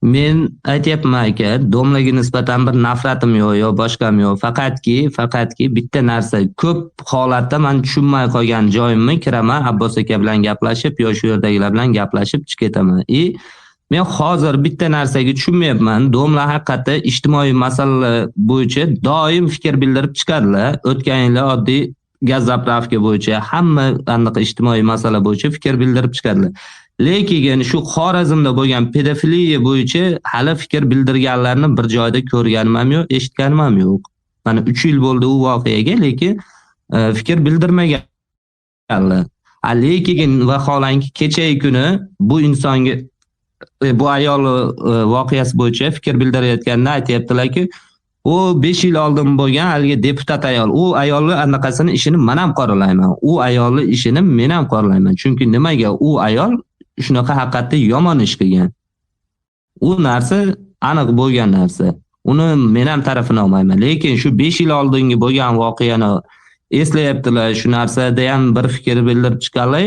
Men aytyapman aka, domlaga nisbatan bir nafratim yo'q, boshqam yo'q. Faqatki bitta narsa, ko'p holatda men tushunmay qolgan joyimni kiraman, Abbos aka bilan gaplashib, yo shu yerdagilar bilan gaplashib chiqib ketaman. Men hozir bitta narsaga tushunmayapman. Domla haqiqatda ijtimoiy masalalar bo'yicha doim fikr bildirib chiqadilar. O'tgan yil oddiy gaz zapravka bo'yicha hamma aniq ijtimoiy masala bo'yicha fikr bildirib chiqadilar. Lekin shu Xorazmda bo'lgan pedofiliya bo'yicha hali fikr bildirganlarni bir joyda ko'rganim ham yo'q, eshitganim ham yo'q. Mana 3 yil bo'ldi u voqeaga, lekin fikr bildirmaganlar. Lekin vaholanki kechagi kuni bu insonga bu ayol voqeasi bo'yicha fikr bildirayotganda aytayaptilar-ki, u 5 yil oldin bo'lgan haligi deputat ayol, u ayolni anaqasini ishini men ham qoralayman. U ayolni ishini men ham qoralayman. Chunki nimaga u ayol shunaqa haqiqatda yomon ish qilgan. U narsa aniq bo'lgan narsa. uni men ham tarafini olmayman. Lekin shu 5 yil oldingi bo'lgan voqeani eslayaptilar. Shu narsada ham bir fikr bildirib chiqalay.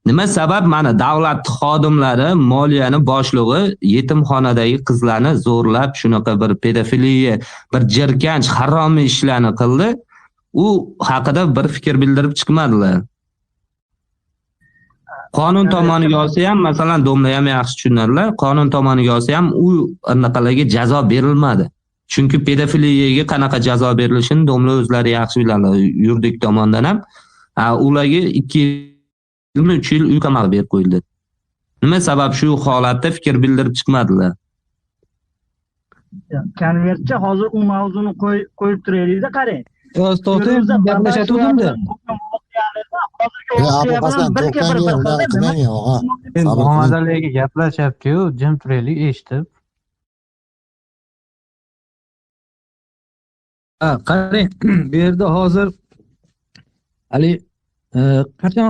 Nima sabab mana davlat xodimlari moliyani boshlig'i yetimxonadagi qizlarni zo'rlab shunaqa bir pedofiliya, bir jirkanch, haromiy ishlarni qildi. U haqida bir fikr bildirib chiqmadilar. Qonun tomoniga olsa ham, masalan, domla ham yaxshi tushunadilar. Qonun tomoniga olsa ham u anaqalarga jazo berilmadi. Chunki pedofiliyaga qanaqa jazo berilishini domla o'zlari yaxshi biladilar. Yuridik tomondan ham ularga 2-3 yil uy qamoq berib qo'yildi. Nima sabab shu holatda fikr bildirib chiqmadilar? Konvertcha hozir u mavzuni qo'yib turaylik-da, qarang. To'xtang, gaplashayotgandimda. Muhammadaliga gaplashyapti-yu, jim turaylik, eshitib. Qarang, bu yerda hozir hali qachon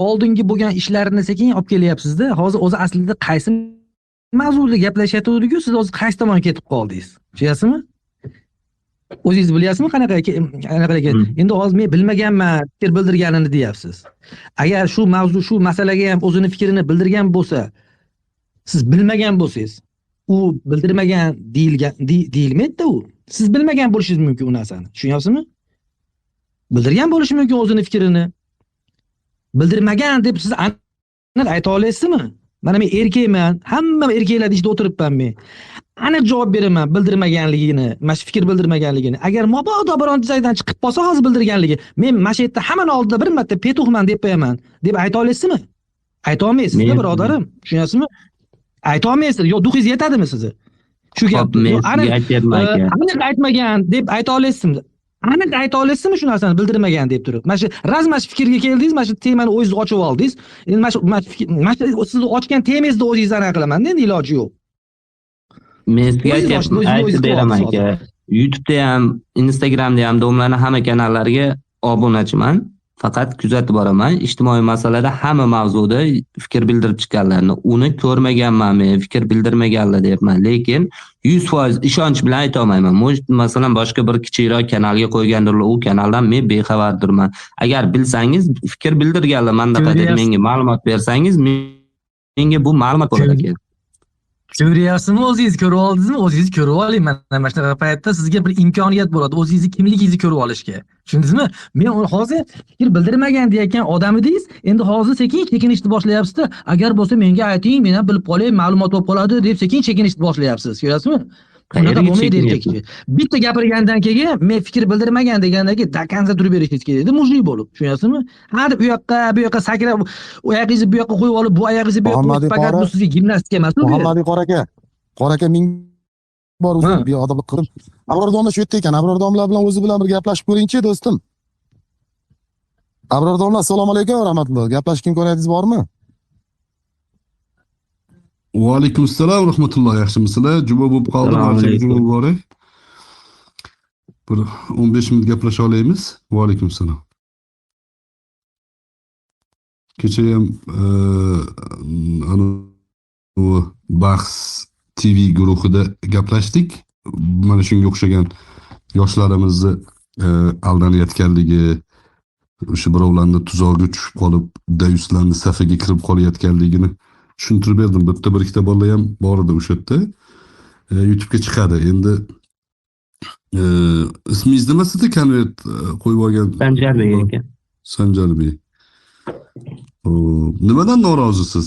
oldingi bo'lgan ishlarni sekin olib kelyapsiz-da. Hozir o'zi aslida qaysi mavzuda gaplashyapti-ku, siz hozir qaysi tomonga ketib qoldingiz? Tushunasizmi? O'zingiz bilasizmi qanaqa ekan? Endi hozir men bilmaganman, fikr bildirganini deyapsiz. Agar shu mavzu, shu masalaga ham o'zini fikrini bildirgan bo'lsa, siz bilmagan bo'lsangiz, u bildirmagan deyilmaydi-da u. Siz bilmagan bo'lishingiz mumkin u narsani. Tushunyapsizmi? Bildirgan bo'lishi mumkin o'zini fikrini. Bildirmagan deb siz aniq ayta olasizmi? Mana men erkakman, hamma erkaklar ishda o'tiribman men. Aniq javob beraman bildirmaganligini, mana shu fikr bildirmaganligini. Agar mabodo biron joydan chiqib qolsa hozir bildirganligi, men mana shu yerda hamma oldida bir marta petuxman deb qo'yaman, deb ayta olasizmi? Ayta olmaysiz-da, birodarim. Tushunyapsizmi? Ayta olmaysiz. Yo, duxingiz yetadimi sizni? Shu gapni aniq aytmagan deb ayta olasizmi? Aniq ayta olasizmi shu narsani bildirmagan deb turib? Mana shu razmash fikrga keldingiz, mana shu temani o'zingiz ochib oldingiz. Endi mana shu siz ochgan temangizni o'zingiz aniq qilaman, endi iloji yo'q. Men sizga aytib beraman aka. YouTube'da ham, Instagram'da ham domlarning hamma kanallariga obunachiman. Faqat kuzatib boraman. Ijtimoiy masalada hamma mavzuda fikr bildirib chiqqanlarni uni ko'rmaganman, men fikr bildirmaganlar deyapman. Lekin 100% ishonch bilan ayta olmayman. Masalan, boshqa bir kichikroq kanalga qo'ygandirlar, u kanaldan men bexabardirman. Agar bilsangiz, fikr bildirganlar mandaqa deb menga ma'lumot bersangiz, menga bu ma'lumot bo'ladi aka. Ko'ryapsizmi, o'zingiz ko'rib oldingizmi? O'zingiz ko'rib oling. Mana shunaqa paytda sizga bir imkoniyat bo'ladi, o'zingizni kimligingizni ko'rib olishga. Tushundingizmi? Men hozir fikr bildirmagan deyotgan odam edingiz, endi hozir sekin chekinishni boshlayapsiz-da. Agar bo'lsa menga ayting, men ham bilib qolay, ma'lumot bo'lib qoladi deb sekin chekinishni boshlayapsiz. Ko'ryapsizmi? Unaqa bo'lmaydi erkakchi. Bitta gapirgandan keyin men fikr bildirmagan degandan keyin dakanza turib berishingiz kerak. Mujlik bo'lib, tushunyapsizmi? Hadi bu yoqqa sakrab, oyog'ingizni bu yoqqa qo'yib olib, bu oyog'ingizni bu yoqqa qo'yib, faqat bu sizga gimnastika emas, bu. Muhammadiy qora aka ming bor o'zi beodoblik qilib. Abror domla shu yerda ekan. Abror domla bilan o'zi bilan bir gaplashib ko'ring-chi, do'stim. Abror domla, assalomu alaykum va rahmatulloh. Gaplashishga imkoniyatingiz bormi? Va alaykum assalom va rahmatulloh. Yaxshimisizlar? Juma bo'lib qoldi, barchaga juma muborak. Bir 15 minut gaplasha olamiz. Va alaykum assalom. Kecha ham bahs TV guruhida gaplashdik. Mana shunga o'xshagan yoshlarimizni aldanayotganligi, o'sha birovlarning tuzog'iga tushib qolib, dayuslarning safiga kirib qolayotganligini tushuntirib berdim. Bitta bir ikkita bola ham bor edi o'sha yerda. YouTube'ga chiqadi. Endi ismingiz nima sizda konvert qo'yib olgan? Sanjarbek aka. Sanjarbek. Nimadan norozisiz?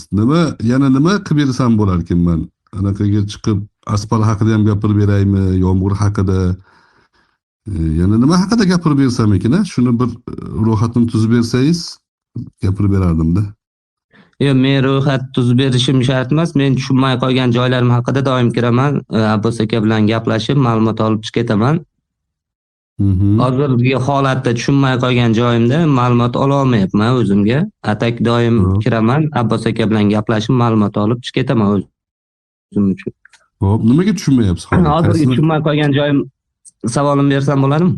Yana nima qilib bersam bo'lar ekan men? Anaqaga chiqib asfalt haqida ham gapirib beraymi, yomg'ir haqida? Yana nima haqida gapirib bersam ekan? Shuni bir ro'yxatini tuzib bersangiz gapirib berardim-da. Yo'q, men ro'yxat tuzib berishim shart emas. Men tushunmay qolgan joylarim haqida doim kiraman. Abbos aka bilan gaplashib, ma'lumot olib chiqib ketaman. Hozirgi holatda tushunmay qolgan joyimda ma'lumot ola olmayapman o'zimga. Atak doim kiraman, Abbos aka bilan gaplashib, ma'lumot olib chiqib ketaman o'zim uchun. Xo'p, nimaga tushunmayapsiz? Hozirgi tushunmay qolgan joyim savolim bersam bo'ladimi?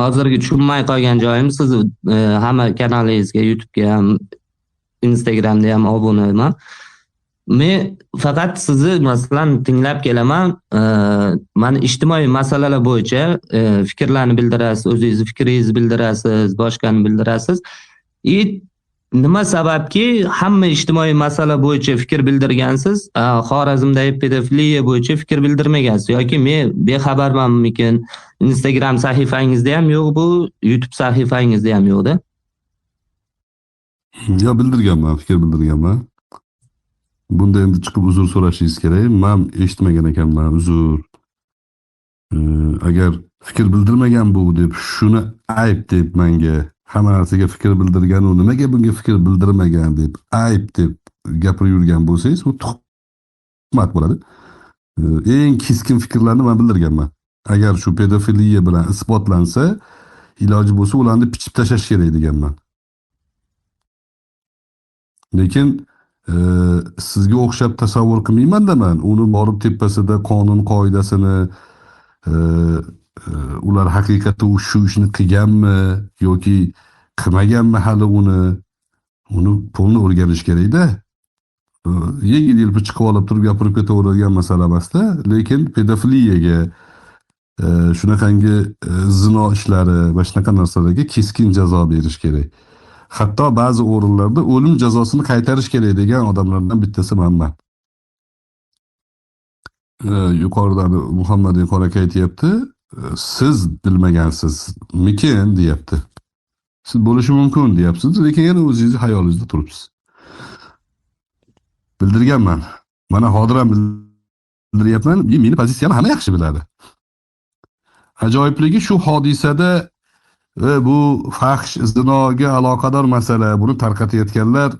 Hozirgi tushunmay qolgan joyim, siz hamma kanalingizga, YouTube'ga ham, Instagramda ham obunaman. Men faqat sizni masalan tinglab kelaman. Mana ijtimoiy masalalar bo'yicha fikrlarni bildirasiz, o'zingizni fikringizni bildirasiz, boshqani bildirasiz. Nima sababki hamma ijtimoiy masala bo'yicha fikr bildirgansiz, Xorazmdagi pedofiliya bo'yicha fikr bildirmagansiz yoki men bexabarmanmikin? Instagram sahifangizda ham yo'q bu, YouTube sahifangizda ham yo'q-da. Yo, bildirganman, fikr bildirganman. Bunda endi chiqib uzr so'rashingiz kerak. Men eshitmagan ekanman, uzr. Agar fikr bildirmagan bu deb shuni ayb deb menga hamma narsaga fikr bildirgan u nimaga bunga fikr bildirmagan deb ayb deb gapirib yurgan bo'lsangiz, bu tuhmat bo'ladi. Eng keskin fikrlarni men bildirganman. Agar shu pedofiliya bilan isbotlansa, iloji bo'lsa ularni pichib tashlash kerak deganman. Lekin sizga o'xshab tasavvur qilmayman-da men. Uni borib tepasida qonun qoidasini ular haqiqatda shu ishni qilganmi yoki qilmaganmi hali uni pulni o'rganish kerak-da. Yengil-yelpi chiqib olib turib gapirib ketaveradigan masala emas-da. Lekin pedofiliyaga, shunaqangi zino ishlari va shunaqa narsalarga keskin jazo berish kerak. Hatto ba'zi o'rinlarda o'lim jazosini qaytarish kerak degan odamlardan bittasi menman. Yuqoridan Muhammad Qora aytayapti, siz bilmagansiz-mikin deyapti. Siz bo'lishi mumkin deyapsiz, lekin yana o'zingiz xayolingizda turibsiz. Bildirganman. Mana hozir ham bildiryapman. Meni pozitsiyamni hamma yaxshi biladi. Ajoyibligi shu hodisada bu fahsh zinoga aloqador masala, buni tarqatayotganlar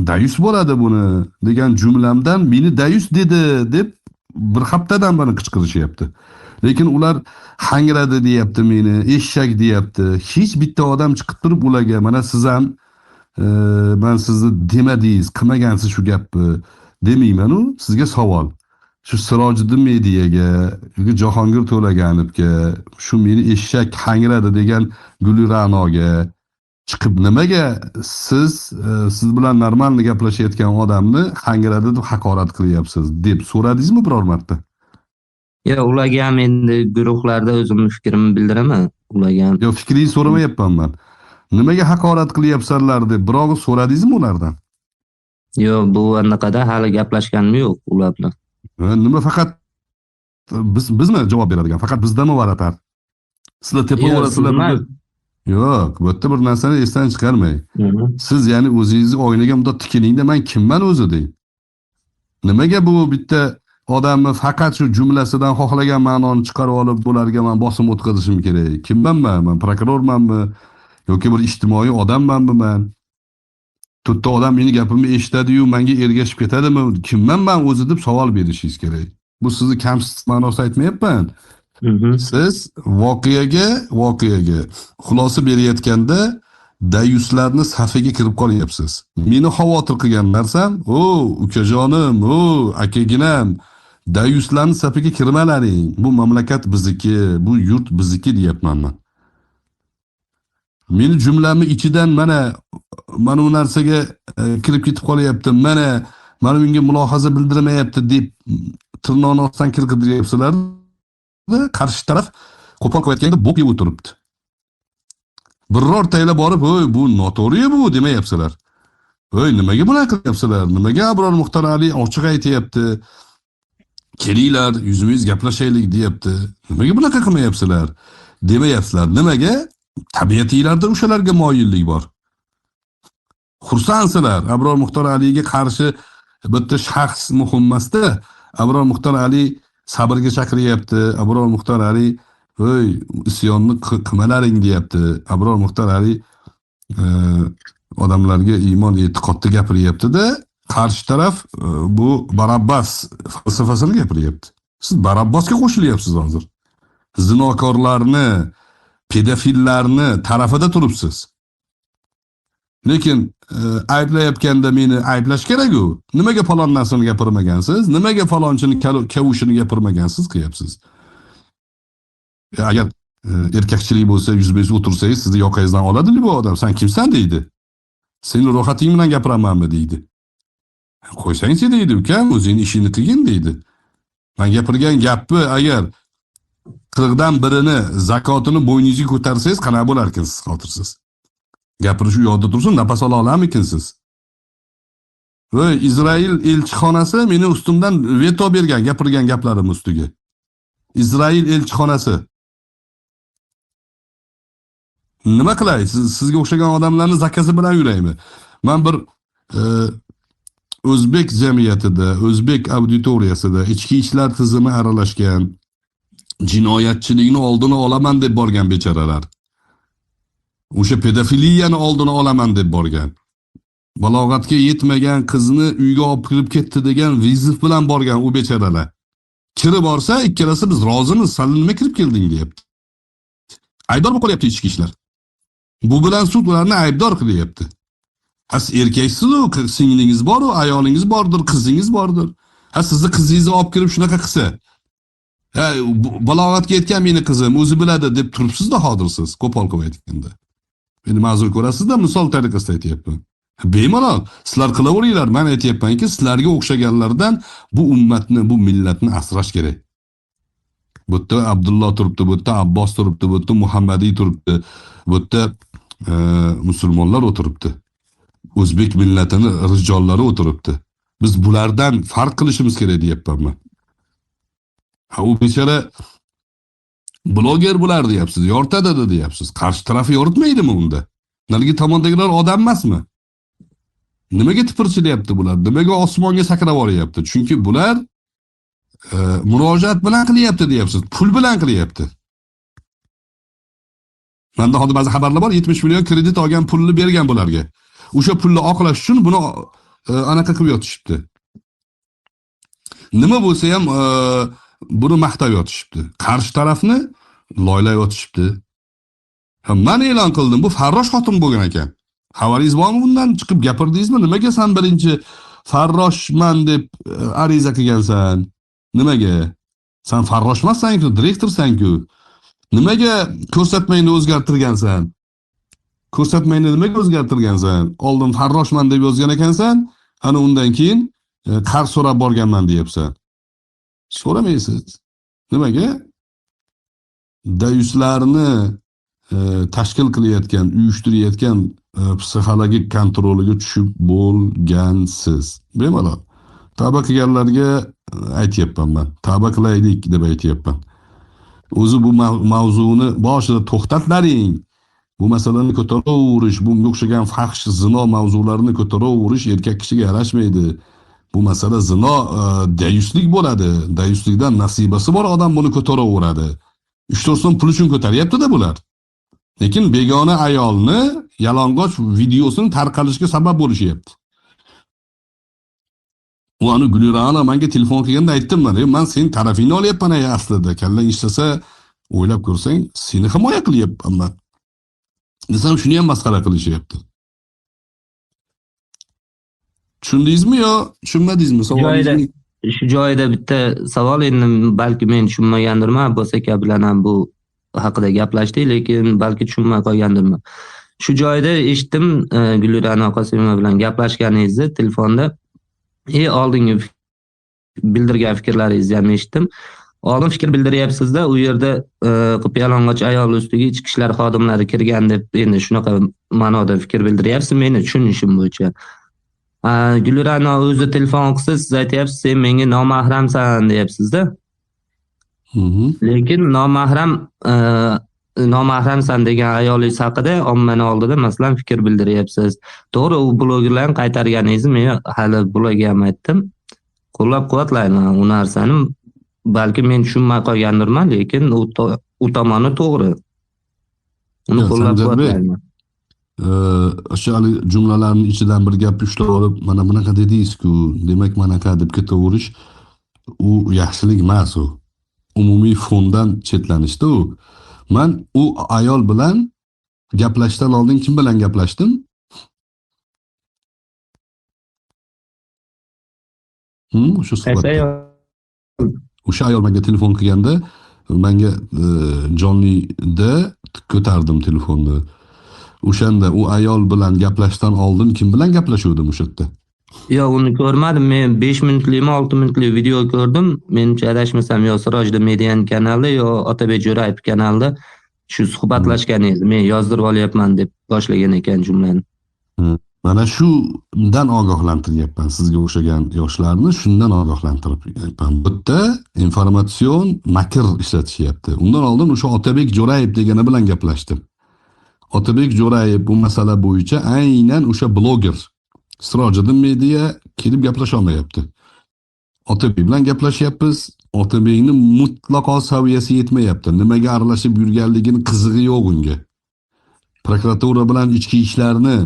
dayus bo'ladi buni degan jumlamdan meni dayus dedi deb bir haftadan beri qichqirishyapti. Lekin ular hangradi deyapti meni, eshak deyapti. Hech bitta odam chiqib turib ularga mana siz ham men sizni demadingiz, qilmagansiz shu gapni demayman-u. Sizga savol. Shu Sirojiddin Mediyaga yoki Jahongir To'laganovga, shu meni eshak hangradi degan Guli Ra'noga chiqib nimaga siz bilan normal gaplashayotgan odamni hangradi deb haqorat qilyapsiz deb so'radingizmi biror marta? Yo, ularga ham endi guruhlarda o'zimning fikrimni bildiraman. Ularga ham. Yo, fikringizni so'ramayapman men. Nimaga haqorat qilyapsanlar deb birov so'radingizmi ulardan? Yo, bu anaqada hali gaplashganim yo'q ular bilan. Nima faqat bizmi javob beradigan? Faqat bizdami varatar? Sizlar tepaverasizlar. Yo'q, bu yerda bir narsani esdan chiqarmang. Siz ya'ni o'zingizni oynaga bunday tikiningda men kimman o'zi deng. Nimaga bu bitta odamni faqat shu jumlasidan xohlagan ma'noni chiqarib olib bularga men bosim o'tkazishim kerak? Kimman men? Men prokurormanmi yoki bir ijtimoiy odammanmi men? To'rtta odam meni gapimni eshitadi-yu, menga ergashib ketadimi? Kimman men o'zi deb savol berishingiz kerak. Bu sizni kamsiz ma'nosi aytmayapman. Siz voqeaga xulosa berayotganda dayuslarni safiga kirib qolyapsiz. Meni xavotir qilgan narsam, ukajonim, akaginam, dayuslarni safiga kirmalaring. Bu mamlakat bizniki, bu yurt bizniki deyapman men. Meni jumlamni ichidan mana bu narsaga kirib ketib qolyapti. Mana unga mulohaza bildirmayapti deb tirnoqni ostidan kirgizayapsizlar. Qarshi taraf qo'pol qilayotganda bo'q yeb o'tiribdi. Birortanglar borib, bu noto'g'ri bu demayapsizlar. Nimaga bunaqa qilyapsizlar? Nimaga Abror Muxtor Ali ochiq aytayapti? Kelinglar, yuzma-yuz gaplashaylik deyapti. Nimaga bunaqa qilmayapsizlar? Demayapsizlar. Nimaga? Tabiatingizda o'shalarga moyillik bor. Xursandsizlar. Abror Muxtor Aliga qarshi bitta shaxs muhim emas-da. Abror Muxtor Ali sabrga chaqiryapti. Abror Muxtor Ali isyonni qilmalaring deyapti. Abror Muxtor Ali odamlarga iymon e'tiqodda gapiryapti-da, qarshi taraf bu Barabbas falsafasini gapiryapti. Siz Barabbasga qo'shilyapsiz hozir. Zinokorlarni, pedofillarni tarafida turibsiz. Lekin ayblayotganda meni ayblash kerak-ku. Nimaga falon narsani gapirmagansiz? Nimaga falonchini kavushini gapirmagansiz qilyapsiz? Agar erkakchilik bo'lsa, yuzma-yuz o'tursangiz, sizni yoqangizdan oladi bu odam. Sen kimsan deydi. Seni ro'yxating bilan gapiramanmi deydi. Qo'ysangchi deydi ukam, o'zing ishingni qilgin deydi. Men gapirgan gapni agar 40 dan birini zakotini bo'yningizga ko'tarsangiz qanaqa bo'lar ekansiz xotirsiz? Gapirish u yoqda tursin, nafas ola olarmikinsiz? Voy, Izrail elchixonasi meni ustimdan veto bergan gapirgan gaplarim ustiga. Izrail elchixonasi. Nima qilay? Sizga o'xshagan odamlarni zakasi bilan yuraymi? Men bir o'zbek jamiyatida, o'zbek auditoriyasida ichki ishlar tizimi aralashgan, jinoyatchilikni oldini olaman deb borgan bechoralar. O'sha pedofiliyani oldini olaman deb borgan. Balog'atga yetmagan qizni uyga olib kirib ketdi degan vizif bilan borgan u bechoralar. Kirib borsa, ikkalasi biz rozimiz, sen nima kirib kelding deyapti. Aybdor bo'lib qolyapti ichki ishlar. Bu bilan sud ularni aybdor qilyapti. Siz erkaksiz-ku, singlingiz bor-ku, ayolingiz bordir, qizingiz bordir. Sizni qizingizni olib kirib shunaqa qilsa, balog'atga yetgan meni qizim o'zi biladi deb turibsiz-da hozirsiz, qo'pol qilib aytganda. Meni ma'zur ko'rasiz-da, misol tariqasida aytyapman. Bemalol sizlar qilaveringlar, men aytyapmanki, sizlarga o'xshaganlardan bu ummatni, bu millatni asrash kerak. Bu yerda Abdulloh turibdi, bu yerda Abbos turibdi, bu yerda Muhammadiy turibdi, bu yerda musulmonlar o'tiribdi. O'zbek millatini rijollari o'tiribdi. Biz bulardan farq qilishimiz kerak deyapman men. U bechora bloger bular deyapsiz, yoritadi deyapsiz. Qarshi taraf yoritmaydimi unda? Naligi tomondagilar odam emasmi? Nimaga tipirchilayapti bular? Nimaga osmonga sakrab oryapti? Chunki bular murojaat bilan qilyapti deyapsiz, pul bilan qilyapti. Menda hozir ba'zi xabarlar bor, 70 million kredit olgan pulni bergan bularga. O'sha pulni oqlash uchun buni anaqa qilib yotishibdi. Nima bo'lsa ham buni maqtab yotishibdi. Qarshi tarafni loylay yotishibdi. Men e'lon qildim, bu Farrosh xotin bo'lgan ekan. Xabaringiz bormi bundan? Chiqib gapirdingizmi? Nimaga sen birinchi Farroshman deb ariza qilgansan? Nimaga? Sen Farrosh emassan-ku, direktorsan-ku. Nimaga ko'rsatmayni o'zgartirgansan? Ko'rsatmayni nimaga o'zgartirgansan? Oldin Farroshman deb yozgan ekansan, ana undan keyin qarz so'rab borganman deyapsan. So'ramaysiz. Nimaga? Dayuslarni tashkil qilayotgan, uyushtirayotgan psixologik kontroliga tushib bo'lgansiz. Bemalol. Tavba qilganlarga aytayapman men. Tavba qilaylik deb aytayapman. O'zi bu mavzuni boshida to'xtatlaring. Bu masalani ko'taraverish, bunga o'xshagan fahsh, zino mavzularini ko'taraverish erkak kishiga yarashmaydi. Bu masala zino dayuslik bo'ladi. Dayuslikdan nasibasi bor odam buni ko'taraveradi. 3-4 so'm pul uchun ko'taryapti-da bular. Lekin begona ayolni yalang'och videosini tarqalishiga sabab bo'lishyapti. U ani Gulirana menga telefon qilganda aytdim men sening tarafingni olyapman aslida. Kallang ishlasa, o'ylab ko'rsang, seni himoya qilyapman men. Desam shuni ham masxara qilishyapti. Tushundingizmi yo tushunmadingizmi? Savolingizni shu joyida bitta savol, endi balki men tushunmagandirman, Abbos aka bilan ham bu haqida gaplashdik, lekin balki tushunmay qolgandirman. Shu joyida eshitdim, Gulirana Qosimova bilan gaplashganingizni telefonda. Oldingi bildirgan fikrlaringizni ham eshitdim. Oldin fikr bildiryapsiz-da, u yerda qip-yalang'och ayol ustiga ichki ishlar xodimlari kirgan deb endi shunaqa ma'noda fikr bildiryapsiz, meni tushunishim bo'yicha. Gulirana o'zi telefon qilsa, siz aytyapsiz, sen menga nomahramsan deyapsiz-da. Lekin nomahramsan degan ayolingiz haqida ommani oldida masalan fikr bildiryapsiz. To'g'ri, u blogerlarni qaytarganingizni men hali bloga ham aytdim. Qo'llab-quvvatlayman u narsani. Balki men tushunmay qolgandirman, lekin u tomoni to'g'ri. Uni qo'llab-quvvatlayman. O'sha jumlalarning ichidan bir gapni ushlab olib, mana bunaqa dedingiz-ku, demak manaqa deb ketaverish, u yaxshilik emas u. Umumiy fondan chetlanishda u. Men u ayol bilan gaplashdan oldin kim bilan gaplashdim? O'sha suhbatda. O'sha ayol menga telefon qilganda, menga jonlida ko'tardim telefonni. O'shanda u ayol bilan gaplashdan oldin kim bilan gaplashuvdim o'sha yerda? Yo'q, uni ko'rmadim. Men 5 minutlikmi, 6 minutlik video ko'rdim. Menimcha adashmasam yo Sirojiddin Median kanali yo Otabek Jo'rayev kanalida shu suhbatlashganingiz. Men yozdirib olyapman deb boshlagan ekan jumlani. Mana shundan ogohlantiryapman sizga o'xshagan yoshlarni, shundan ogohlantiryapman. Bu yerda informatsion makr ishlatishyapti. Undan oldin o'sha Otabek Jo'rayev degani bilan gaplashdim. Otabek Jo'rayev bu masala bo'yicha aynan o'sha bloger Sirojiddin Media kelib gaplasha olmayapti. Otabek bilan gaplashyapmiz. Otabekni mutlaqo saviyasi yetmayapti. Nimaga aralashib yurganligini qizig'i yo'q unga. Prokuratura bilan ichki ishlarni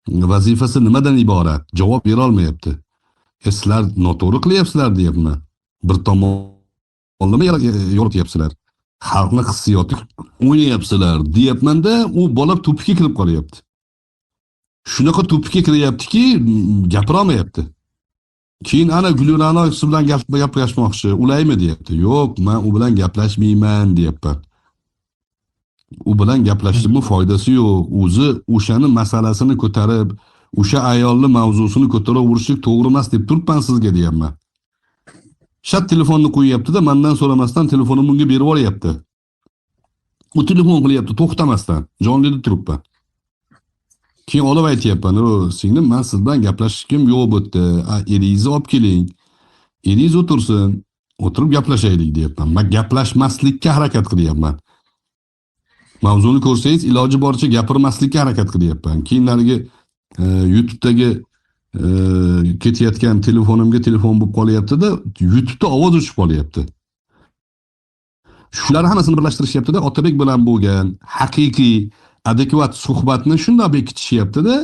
vazifasi nimadan iborat? Javob bera olmayapti. Sizlar noto'g'ri qilyapsizlar deyapman. Bir tomonlama yorityapsizlar. Xalqni hissiyoti o'ynayapsizlar deyapmanda, u bola tupikka kirib qolyapti. Shunaqa tupikka kiryaptiki, gapira olmayapti. Keyin ana Gulirano bilan gaplashmoqchi, ulaymi deyapti. Yo'q, men u bilan gaplashmayman deyapman. U bilan gaplashishning foydasi yo'q. O'zi o'shani masalasini ko'tarib, o'sha ayolni mavzusini ko'tarib urishlik to'g'ri emas deb turibman sizga deyapman. Shat telefonni qo'yyapti-da, mendan so'ramasdan telefonimni unga berib olyapti. U telefon qilyapti to'xtamasdan, jonlida turibman. Keyin olib aytayapman, "Singlim, men siz bilan gaplashishim yo'q bu yerda. Eringizni olib keling. Eringiz o'tirsin, o'tirib gaplashaylik" deyapman. Men gaplashmaslikka harakat qilyapman. Mavzuni ko'rsangiz, iloji boricha gapirmaslikka harakat qilyapman. Keyinlariga YouTube'dagi ketayotgan telefonimga telefon bo'lib qolyapti-da, YouTube'da ovoz o'chib qolyapti. Shular hammasini birlashtirishyapti-da, Otabek bilan bo'lgan haqiqiy adekvat suhbatni shunday bekitishyapti-da.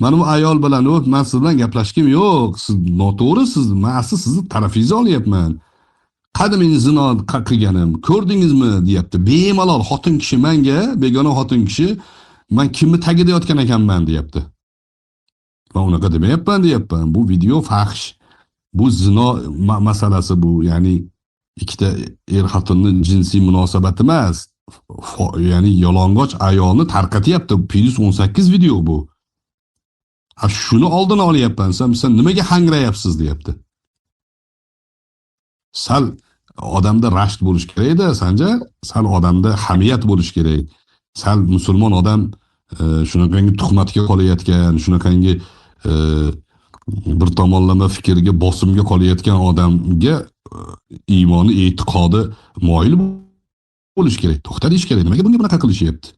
Mana bu ayol bilan men siz bilan gaplashkim yo'q, siz noto'g'risiz, men asli sizni tarafingizni olyapman. Qadiming zino qilganim, ko'rdingizmi deyapti. Bemalol xotin kishi menga, begona xotin kishi, men kimni tagida yotgan ekanman deyapti. Men unaqa demayapman deyapman. Bu video fahsh. Bu zino masalasi bu, ya'ni ikkita xotinning jinsiy munosabati emas. Ya'ni yolong'och ayolni tarqatyapti. +18 video bu. Shuni oldini olyapman. Sen nimaga hangrayapsiz deyapti. Sal odamda rashk bo'lish kerak-da, Sanjar. Sal odamda hamiyat bo'lish kerak. Sal musulmon odam shunaqangi tuhmatga qolayotgan, shunaqangi bir tomonlama fikrga, bosimga qolayotgan odamga iymoni, e'tiqodi moyil bo'lish kerak. To'xtatish kerak. Nimaga bunga bunaqa qilishyapti?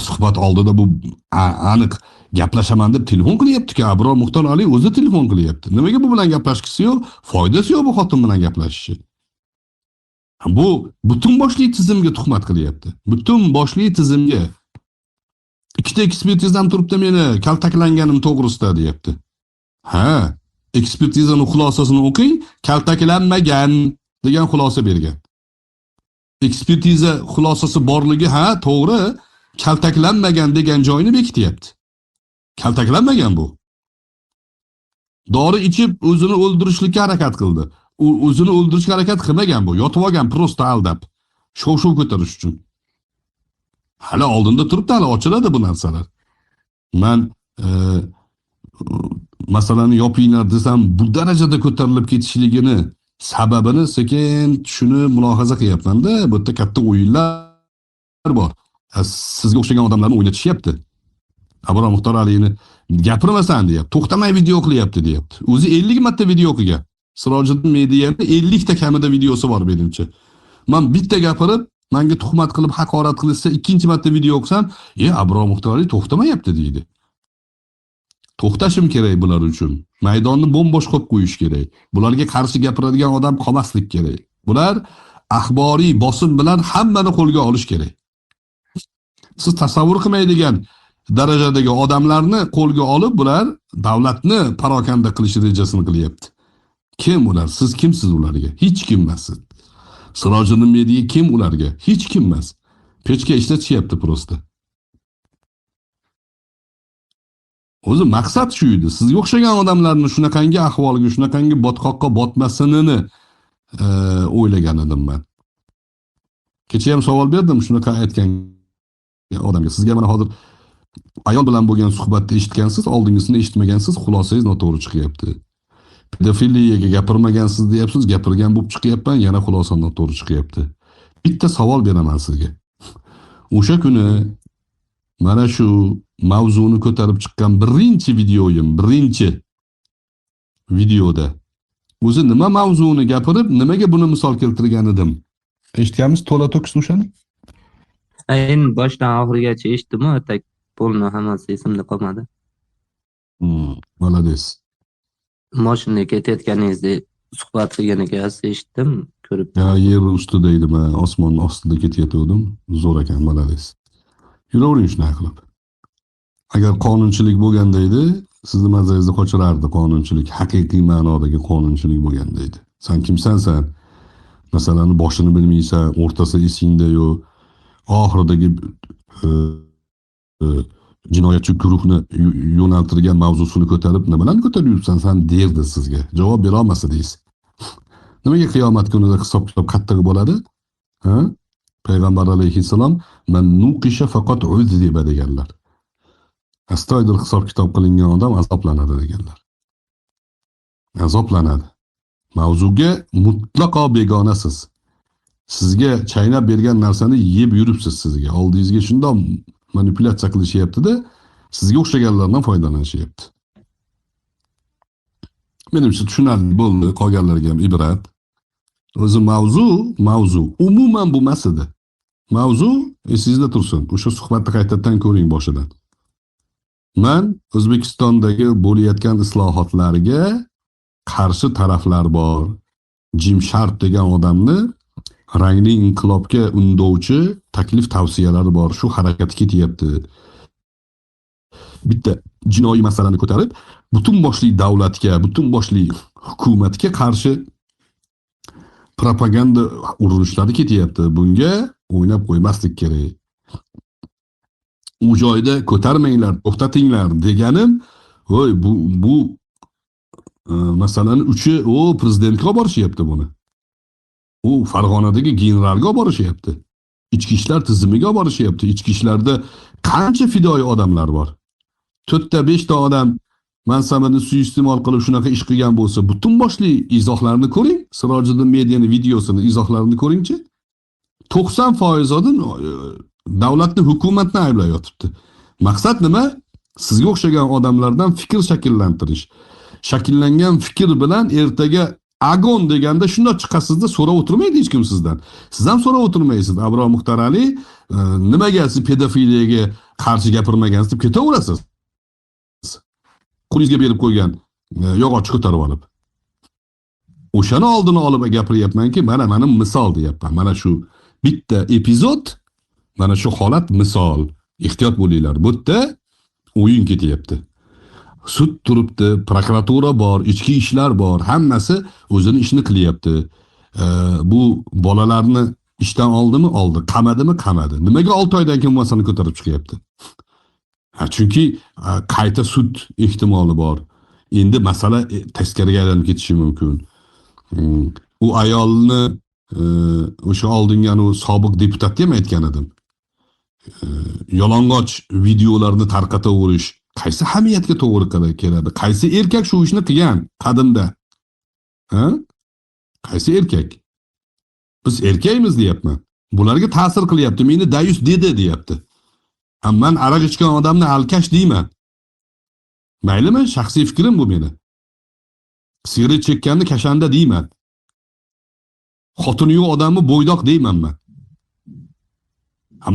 Suhbat oldida bu aniq gaplashaman deb telefon qilyapti-ku. Abror Muxtor Ali o'zi telefon qilyapti. Nimaga bu bilan gaplashgisi yo'q? Foydasi yo'q bu xotin bilan gaplashishi. Bu butun boshli tizimga tuhmat qilyapti. Butun boshli tizimga. Ikkita ekspertizam turibdi meni kaltaklanganim to'g'risida deyapti. Ha, ekspertizaning xulosasini o'qing, kaltaklanmagan degan xulosa bergan. Ekspertiza xulosasi borligi to'g'ri, kaltaklanmagan degan joyini bekityapti. Kaltaklanmagan bu. Dori ichib o'zini o'ldirishlikka harakat qildi. U o'zini o'ldirishga harakat qilmagan bu. Yotib olgan prosta aldab. Shov-shov ko'tarish uchun. Hali oldinda turibdi, hali ochiladi bu narsalar. Men masalani yopinglar desam, bu darajada ko'tarilib ketishligini sababini sekin shuni mulohaza qilyapman-da. Bu yerda katta o'yinlar bor. Sizga o'xshagan odamlarni o'ynatishyapti. Abror Muxtor Aliyni gapirmasan deyapti. To'xtamay video qilyapti deyapti. O'zi 50 marta video qilgan. Sirojiddin Media'ning 50 ta kamida videosi bor menimcha. Men bitta gapirib, menga tuhmat qilib, haqorat qilsa, ikkinchi marta video qilsam, Abror Muxtor Ali to'xtamayapti deydi. To'xtashim kerak bular uchun. Maydonni bo'm-bo'sh qilib qo'yish kerak. Bularga qarshi gapiradigan odam qolmaslik kerak. Bular axboriy bosim bilan hammani qo'lga olish kerak. Siz tasavvur qilmaydigan darajadagi odamlarni qo'lga olib, bular davlatni parokanda qilish rejasini qilyapti. Kim ular? Siz kimsiz ularga? Hech kim emassiz. Sirojiddin Media kim ularga? Hech kim emas. Pechka ishlatishyapti prosta. O'zi maqsad shu edi. Sizga o'xshagan odamlarni shunaqangi ahvolga, shunaqangi botqoqqa botmasinini o'ylagan edim men. Kecha ham savol berdim shunaqa aytgan odamga. Sizga mana hozir ayol bilan bo'lgan suhbatda eshitgansiz, oldingisini eshitmagansiz, xulosangiz noto'g'ri chiqyapti. Pedofiliyaga gapirmagansiz deyapsiz, gapirgan bo'lib chiqyapman, yana xulosa noto'g'ri chiqyapti. Bitta savol beraman sizga. O'sha kuni mana shu mavzuni ko'tarib chiqqan birinchi videoda o'zi nima mavzuni gapirib, nimaga buni misol keltirgan edim? Eshitganmiz to'la to'kis o'shani? Endi boshdan oxirigacha eshitdim, atak bo'lma hammasi esimda qolmadi. Malades. Mashinaga ketayotganingizda suhbat qilgan ekansiz, eshitdim, ko'rib. Ya yer ustida edim, osmon ostida ketayotgandim. Zo'r ekan, malades. Yuravering shunday qilib. Agar qonunchilik bo'lganda edi, sizni mazangizda qochirardi qonunchilik, haqiqiy ma'nodagi qonunchilik bo'lganda edi. Sen kimsan sen? Masalan, boshini bilmaysan, o'rtasi esingda yo'q. Oxiridagi jinoyatchi guruhni yo'naltirgan mavzusini ko'tarib, nimadan ko'tarib yuribsan sen derdi sizga. Javob bera olmasangiz. Nimaga qiyomat kunida hisob-kitob qattiq bo'ladi? Ha? Payg'ambar alayhissalom man nuqisha faqat uzziba deganlar. Astoydil hisob-kitob qilingan odam azoblanadi deganlar. Azoblanadi. Mavzuga mutlaqo begonasiz. Sizga chaynab bergan narsani yeb yuribsiz sizga. Oldingizga shundoq manipulyatsiya qilishyapti-da, sizga o'xshaganlardan foydalanishyapti. Menimcha tushunarli bo'ldi, qolganlarga ham ibrat. O'zi mavzu umuman bo'lmas edi. Mavzu esingizda tursin. O'sha suhbatni qaytadan ko'ring boshidan. Men O'zbekistondagi bo'layotgan islohotlarga qarshi taraflar bor. Jim Sharp degan odamni rangli inqilobga undovchi taklif tavsiyalari bor. Shu harakat ketyapti. Bitta jinoiy masalani ko'tarib, butun boshli davlatga, butun boshli hukumatga qarshi propaganda urinishlari ketyapti. Bunga o'ynab qo'ymaslik kerak. U joyda ko'tarmanglar, to'xtatinglar deganim, voy bu masalan uchi prezidentga olib borishyapti buni. U Farg'onadagi generalga olib borishyapti. Ichki ishlar tizimiga olib borishyapti. Ichki ishlarda qancha fidoyi odamlar bor. 4 ta 5 ta odam mansabini suiiste'mol qilib shunaqa ish qilgan bo'lsa, butun boshli izohlarni ko'ring. Sirojiddin Mediani videosini, izohlarini ko'ringchi. 90% odam davlatni, hukumatni ayblayotibdi. Maqsad nima? Sizga o'xshagan odamlardan fikr shakllantirish. Shakllangan fikr bilan ertaga agon deganda shunday chiqasizda so'rab o'tirmaydi hech kim sizdan. Siz ham so'rab o'tirmaysiz. Abror Muxtor Ali nimaga siz pedofiliyaga qarshi gapirmagansiz deb ketaverasiz. Qo'lingizga berib qo'ygan yog'och ko'tarib olib. O'shani oldini olib gapiryapmanki, mana misol deyapman. Mana shu bitta epizod, mana shu holat misol. Ehtiyot bo'linglar. Bu yerda o'yin ketyapti. Sud turibdi, prokuratura bor, ichki ishlar bor, hammasi o'zini ishini qilyapti. Bu bolalarni ishdan oldimi? Oldi. Qamadimi? Qamadi. Nimaga 6 oydan keyin masani ko'tarib chiqyapti? Chunki qayta sud ehtimoli bor. Endi masala teskariga aylanib ketishi mumkin. U ayolni o'sha oldingi sobiq deputatga ham aytgan edim. Yolong'och videolarni tarqataverish qaysi hamiyatga to'g'ri keladi? Qaysi erkak shu ishni qilgan qadimda? Ha? Qaysi erkak? Biz erkakmiz deyapman. Bularga ta'sir qilyapti. Meni dayus dedi deyapti. Men aroq ichgan odamni alkash deyman. Maylimi? Shaxsiy fikrim bu meni. Sigaret chekkanni kashanda deyman. Xotini yo'q odamni bo'ydoq deyman men.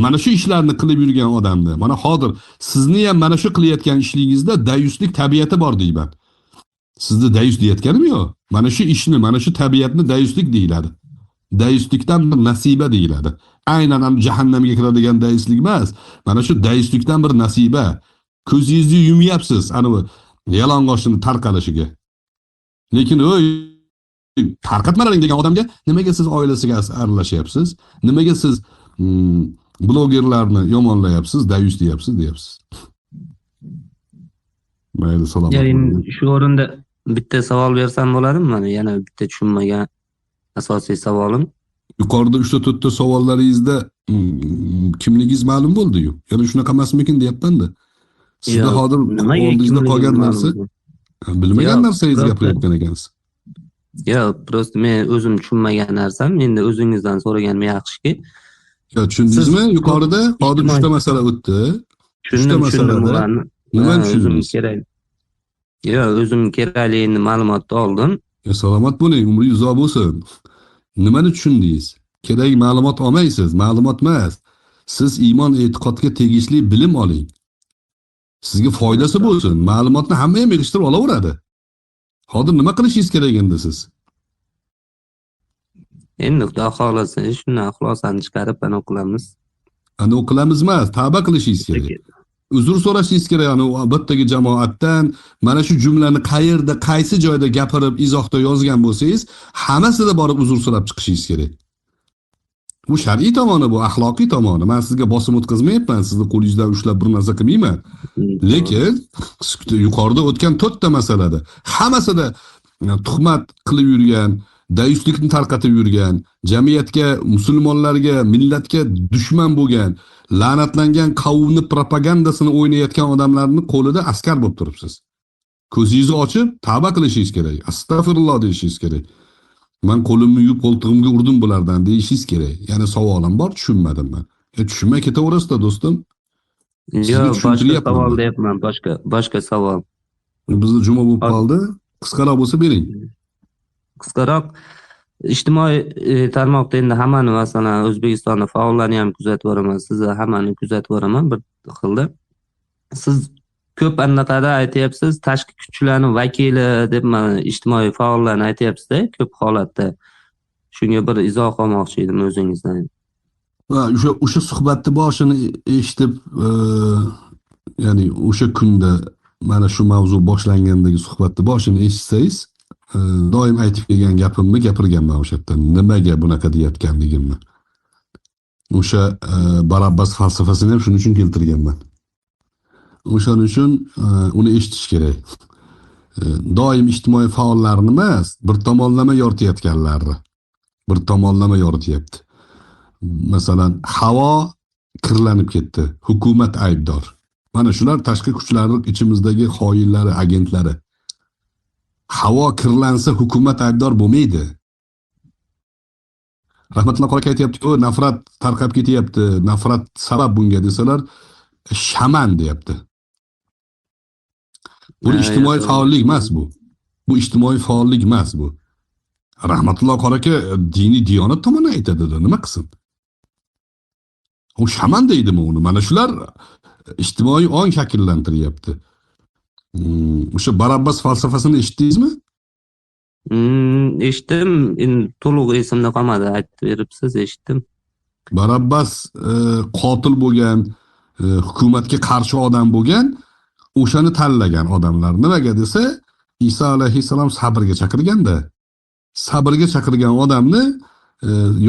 Mana shu ishlarni qilib yurgan odamni, mana hozir sizni ham mana shu qilayotgan ishligingizda dayuslik tabiati bor deyman. Sizni dayus deyotganim yo'q. Mana shu ishni, mana shu tabiatni dayuslik deyiladi. Dayuslikdan bir nasiba deyiladi. Aynan jahannamga kiradigan dayuslik emas. Mana shu dayuslikdan bir nasiba. Ko'zingizni yumyapsiz, ana bu yalang'ochni tarqalishiga. Lekin tarqatmalaring degan odamga nimaga siz oilasiga aralashyapsiz? Nimaga siz blogerlarni yomonlayapsiz, dayus deyapsiz. Mayli, salom. Ya'ni shu o'rinda bitta savol bersam bo'ladimi? Mana yana bitta tushunmagan asosiy savolim. Yuqorida 3 ta 4 ta savollaringizda kimligingiz ma'lum bo'ldi-yu. Yana shunaqa emasmikin deyapman-da. Sizda hozir oldingizda qolgan narsa bilmagan narsangizni gapirayotgan ekansiz. Yo'q, prosta men o'zim tushunmagan narsam, endi o'zingizdan so'raganim yaxshiki. Yo'q, tushundingizmi? Yuqorida hozir 3 ta masala o'tdi. Tushundim ularni. Nima tushundingiz? Yo'q, o'zim kerakli endi ma'lumotni oldim. Salomat bo'ling, umringiz uzoq bo'lsin. Nimani tushundingiz? Kerak ma'lumot olmaysiz, ma'lumot emas. Siz iymon e'tiqodga tegishli bilim oling. Sizga foydasi bo'lsin. Ma'lumotni hamma ham yig'ishtirib olaveradi. Hozir nima qilishingiz kerak endi siz? Endi Xudo xolasa shundan xulosani chiqarib ana o'qilamiz. Ana o'qilamiz emas, tavba qilishingiz kerak. Uzr so'rashingiz kerak, ana bittagi jamoatdan mana shu jumlani qayerda, qaysi joyda gapirib, izohda yozgan bo'lsangiz, hammasida borib uzr so'rab chiqishingiz kerak. Bu shar'iy tomoni, bu axloqiy tomoni. Men sizga bosim o'tkazmayapman, sizni qo'lingizdan ushlab bir narsa qilmayman. Lekin yuqorida o'tgan 4 ta masalada hammasida tuhmat qilib yurgan, dayuslikni tarqatib yurgan, jamiyatga, musulmonlarga, millatga dushman bo'lgan, la'natlangan qavmni propagandasini o'ynayotgan odamlarning qo'lida askar bo'lib turibsiz. Ko'zingizni ochib, tavba qilishingiz kerak. Astagfirulloh deyishingiz kerak. Men qo'limni yuvib qo'ltig'imga urdim bulardan deyishingiz kerak. Ya'ni savolim bor, tushunmadim men. Tushunmay ketaverasizda do'stim. Yo'q, boshqa savol deyapman, boshqa savol. Bizda juma bo'lib qoldi. Qisqaroq bo'lsa bering. Qisqaroq ijtimoiy tarmoqda endi hammani, masalan, O'zbekistonda faollarni ham kuzatib boraman, sizni hammani kuzatib boraman bir xilda. Siz ko'p anaqada aytyapsiz, tashqi kuchlarning vakili deb mana ijtimoiy faollarni aytyapsiz-da, ko'p holatda. Shunga bir izoh olmoqchi edim o'zingizdan. O'sha suhbatni boshini eshitib, ya'ni o'sha kunda mana shu mavzu boshlangandagi suhbatni boshini eshitsangiz, doim aytib kelgan gapimni gapirganman o'sha yerda. Nimaga bunaqa deyotganligimni. O'sha Barabbas falsafasini ham shuning uchun keltirganman. O'shaning uchun uni eshitish kerak. Doim ijtimoiy faollarni emas, bir tomonlama yoritayotganlarni. Bir tomonlama yorityapti. Masalan, havo kirlanib ketdi. Hukumat aybdor. Mana shular tashqi kuchlarning ichimizdagi xoinlari, agentlari. Havo kirlansa hukumat aybdor bo'lmaydi. Rahmatulloh qora aytayapti-ku, nafrat tarqab ketyapti, nafrat sabab bunga desalar, shaman deyapti. Bu ijtimoiy faollik emas bu. Bu ijtimoiy faollik emas bu. Rahmatulloh qora diniy diyonat tomoni aytadi-da, nima qilsin? U shaman deydimi uni? Mana shular ijtimoiy ong shakllantiryapti. O'sha Barabbas falsafasini eshitdingizmi? Eshitdim, to'liq esimda qolmadi, aytib beribsiz, eshitdim. Barabbas qotil bo'lgan, hukumatga qarshi odam bo'lgan, o'shani tanlagan odamlar. Nimaga desa, Isa alayhissalom sabrga chaqirganda, sabrga chaqirgan odamni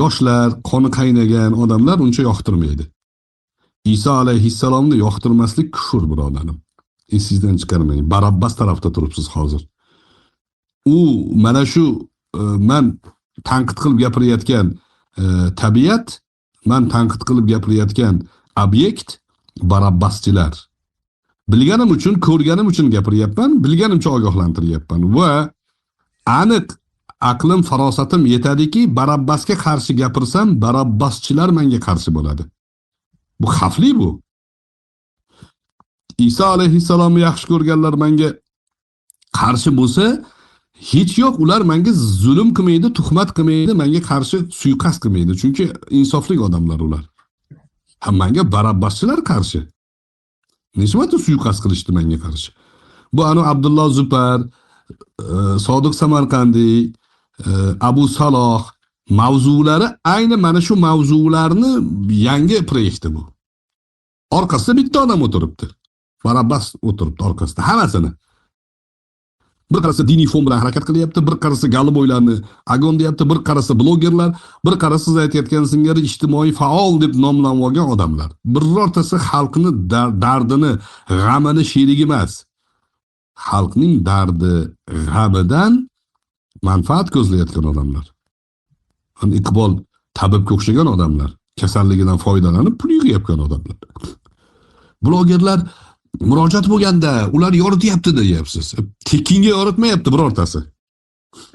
yoshlar, qoni qaynagan odamlar uncha yoqtirmaydi. Isa alayhissalomni yoqtirmaslik kufr, birodarim. Esingizdan chiqarmang. Barabbas tarafda turibsiz hozir. U mana shu men tanqid qilib gapirayotgan tabiat, men tanqid qilib gapirayotgan obyekt Barabbaschilar. Bilganim uchun, ko'rganim uchun gapiryapman, bilganimcha ogohlantiryapman va aniq aqlim, farosatim yetadiki, Barabbasga qarshi gapirsam, Barabbaschilar menga qarshi bo'ladi. Bu xavfli bu. Isa alayhissalomni yaxshi ko'rganlar menga qarshi bo'lsa, hech yo'q, ular menga zulm qilmaydi, tuhmat qilmaydi, menga qarshi suiqasd qilmaydi. Chunki insofli odamlar ular. Menga Barabbaschilar qarshi. Nechta suiqasd qilishdi menga qarshi. Bu anu Abdulloh Zupar, Sodiq Samarqandiy, Abu Saloh mavzulari ayni mana shu mavzularni yangi proyekti bu. Orqasida bitta odam o'tiribdi. Barabbas o'tiribdi orqasida hammasini. Bir qarasa diniy fon bilan harakat qilyapti, bir qarasa galiboylarni agon deyapti, bir qarasa blogerlar, bir qarasa siz aytayotgan singari ijtimoiy faol deb nomlanib olgan odamlar. Birortasi xalqni dardini, g'amini sherigi emas. Xalqning dardi, g'amidan manfaat ko'zlayotgan odamlar. Iqbol tabibga o'xshagan odamlar, kasalligidan foydalanib pul yig'ayotgan odamlar. Blogerlar murojaat bo'lganda ular yorityapti deyapsiz. Tekinga yoritmayapti birortasi.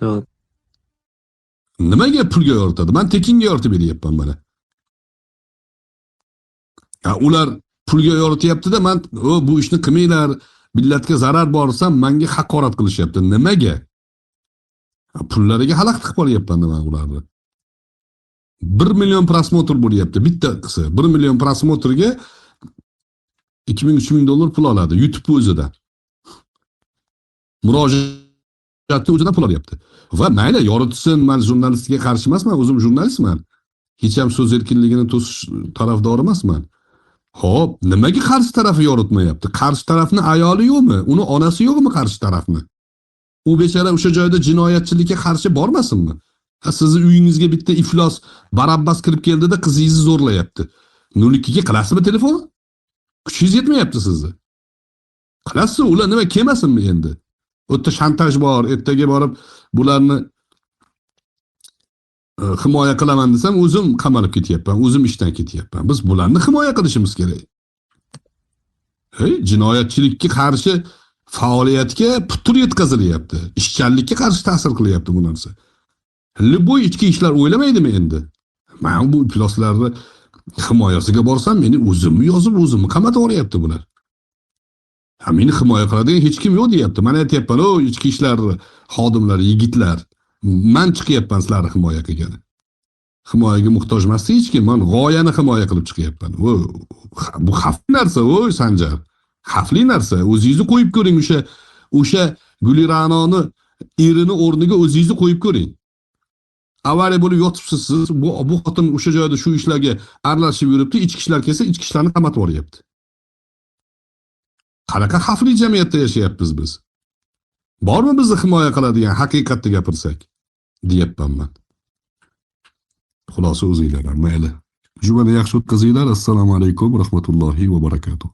To'g'ri. Nimaga pulga yoritadi? Men tekinga yoritib beryapman mana. Ular pulga yorityapti-da, men bu ishni qilmanglar, millatga zarar borsam menga haqorat qilishyapti. Nimaga? Pullariga xalaqit qilib qolyapman men ularni. 1 million prosmotr bo'lyapti bitta qilsa. 1 million prosmotrga 2000-3000 dollar pul oladi YouTube o'zidan. Murojaatni o'zidan pul olyapti. Va mayli yoritsin, men jurnalistga qarshi emasman, o'zim jurnalistman. Hech ham so'z erkinligini to'sish tarafdori emasman. Xo'p, nimaga qarshi tarafni yoritmayapti? Qarshi tarafning ayoli yo'qmi? Uni onasi yo'qmi qarshi tarafni? U bechara o'sha joyda jinoyatchilikka qarshi bormasinmi? Sizni uyingizga bitta iflos Barabbas kirib keldida qizingizni zo'rlayapti. 02 ga qilasizmi telefon? Kuchingiz yetmayapti sizni. Qilasiz, ular nima kelmasinmi endi? O'tda shantaj bor, ertaga borib bularni himoya qilaman desam, o'zim qamalib ketyapman, o'zim ishdan ketyapman. Biz bularni himoya qilishimiz kerak. Jinoyatchilikka qarshi faoliyatga putur yetkazilyapti. Ishchanlikka qarshi ta'sir qilyapti bu narsa. Liboy ichki ishlar o'ylamaydimi endi? Men bu ifloslarni himoyasiga borsam, meni o'zimni yozib, o'zimni qamatib olyapti bular. Meni himoya qiladigan hech kim yo'q deyapti. Men aytayapman, ichki ishlar xodimlari, yigitlar, men chiqyapman sizlarni himoya qilgani. Himoyaga muhtoj emas hech kim, men g'oyani himoya qilib chiqyapman. Bu xavfli narsa, Sanjar. Xavfli narsa. O'zingizni qo'yib ko'ring, o'sha Gulira'noni erini o'rniga o'zingizni qo'yib ko'ring. Avariya bo'lib yotibsiz siz, bu xotin o'sha joyda shu ishlarga aralashib yuribdi, ichki ishlar kelsa, ichki ishlarni qamatib olyapti. Qanaqa xavfli jamiyatda yashayapmiz biz? Bormi bizni himoya qiladigan, haqiqatni gapirsak, deyapman men. Xulosa o'zingizlar, mayli. Jumani yaxshi o'tkazinglar. Assalomu alaykum va rahmatullohi va barakatuh.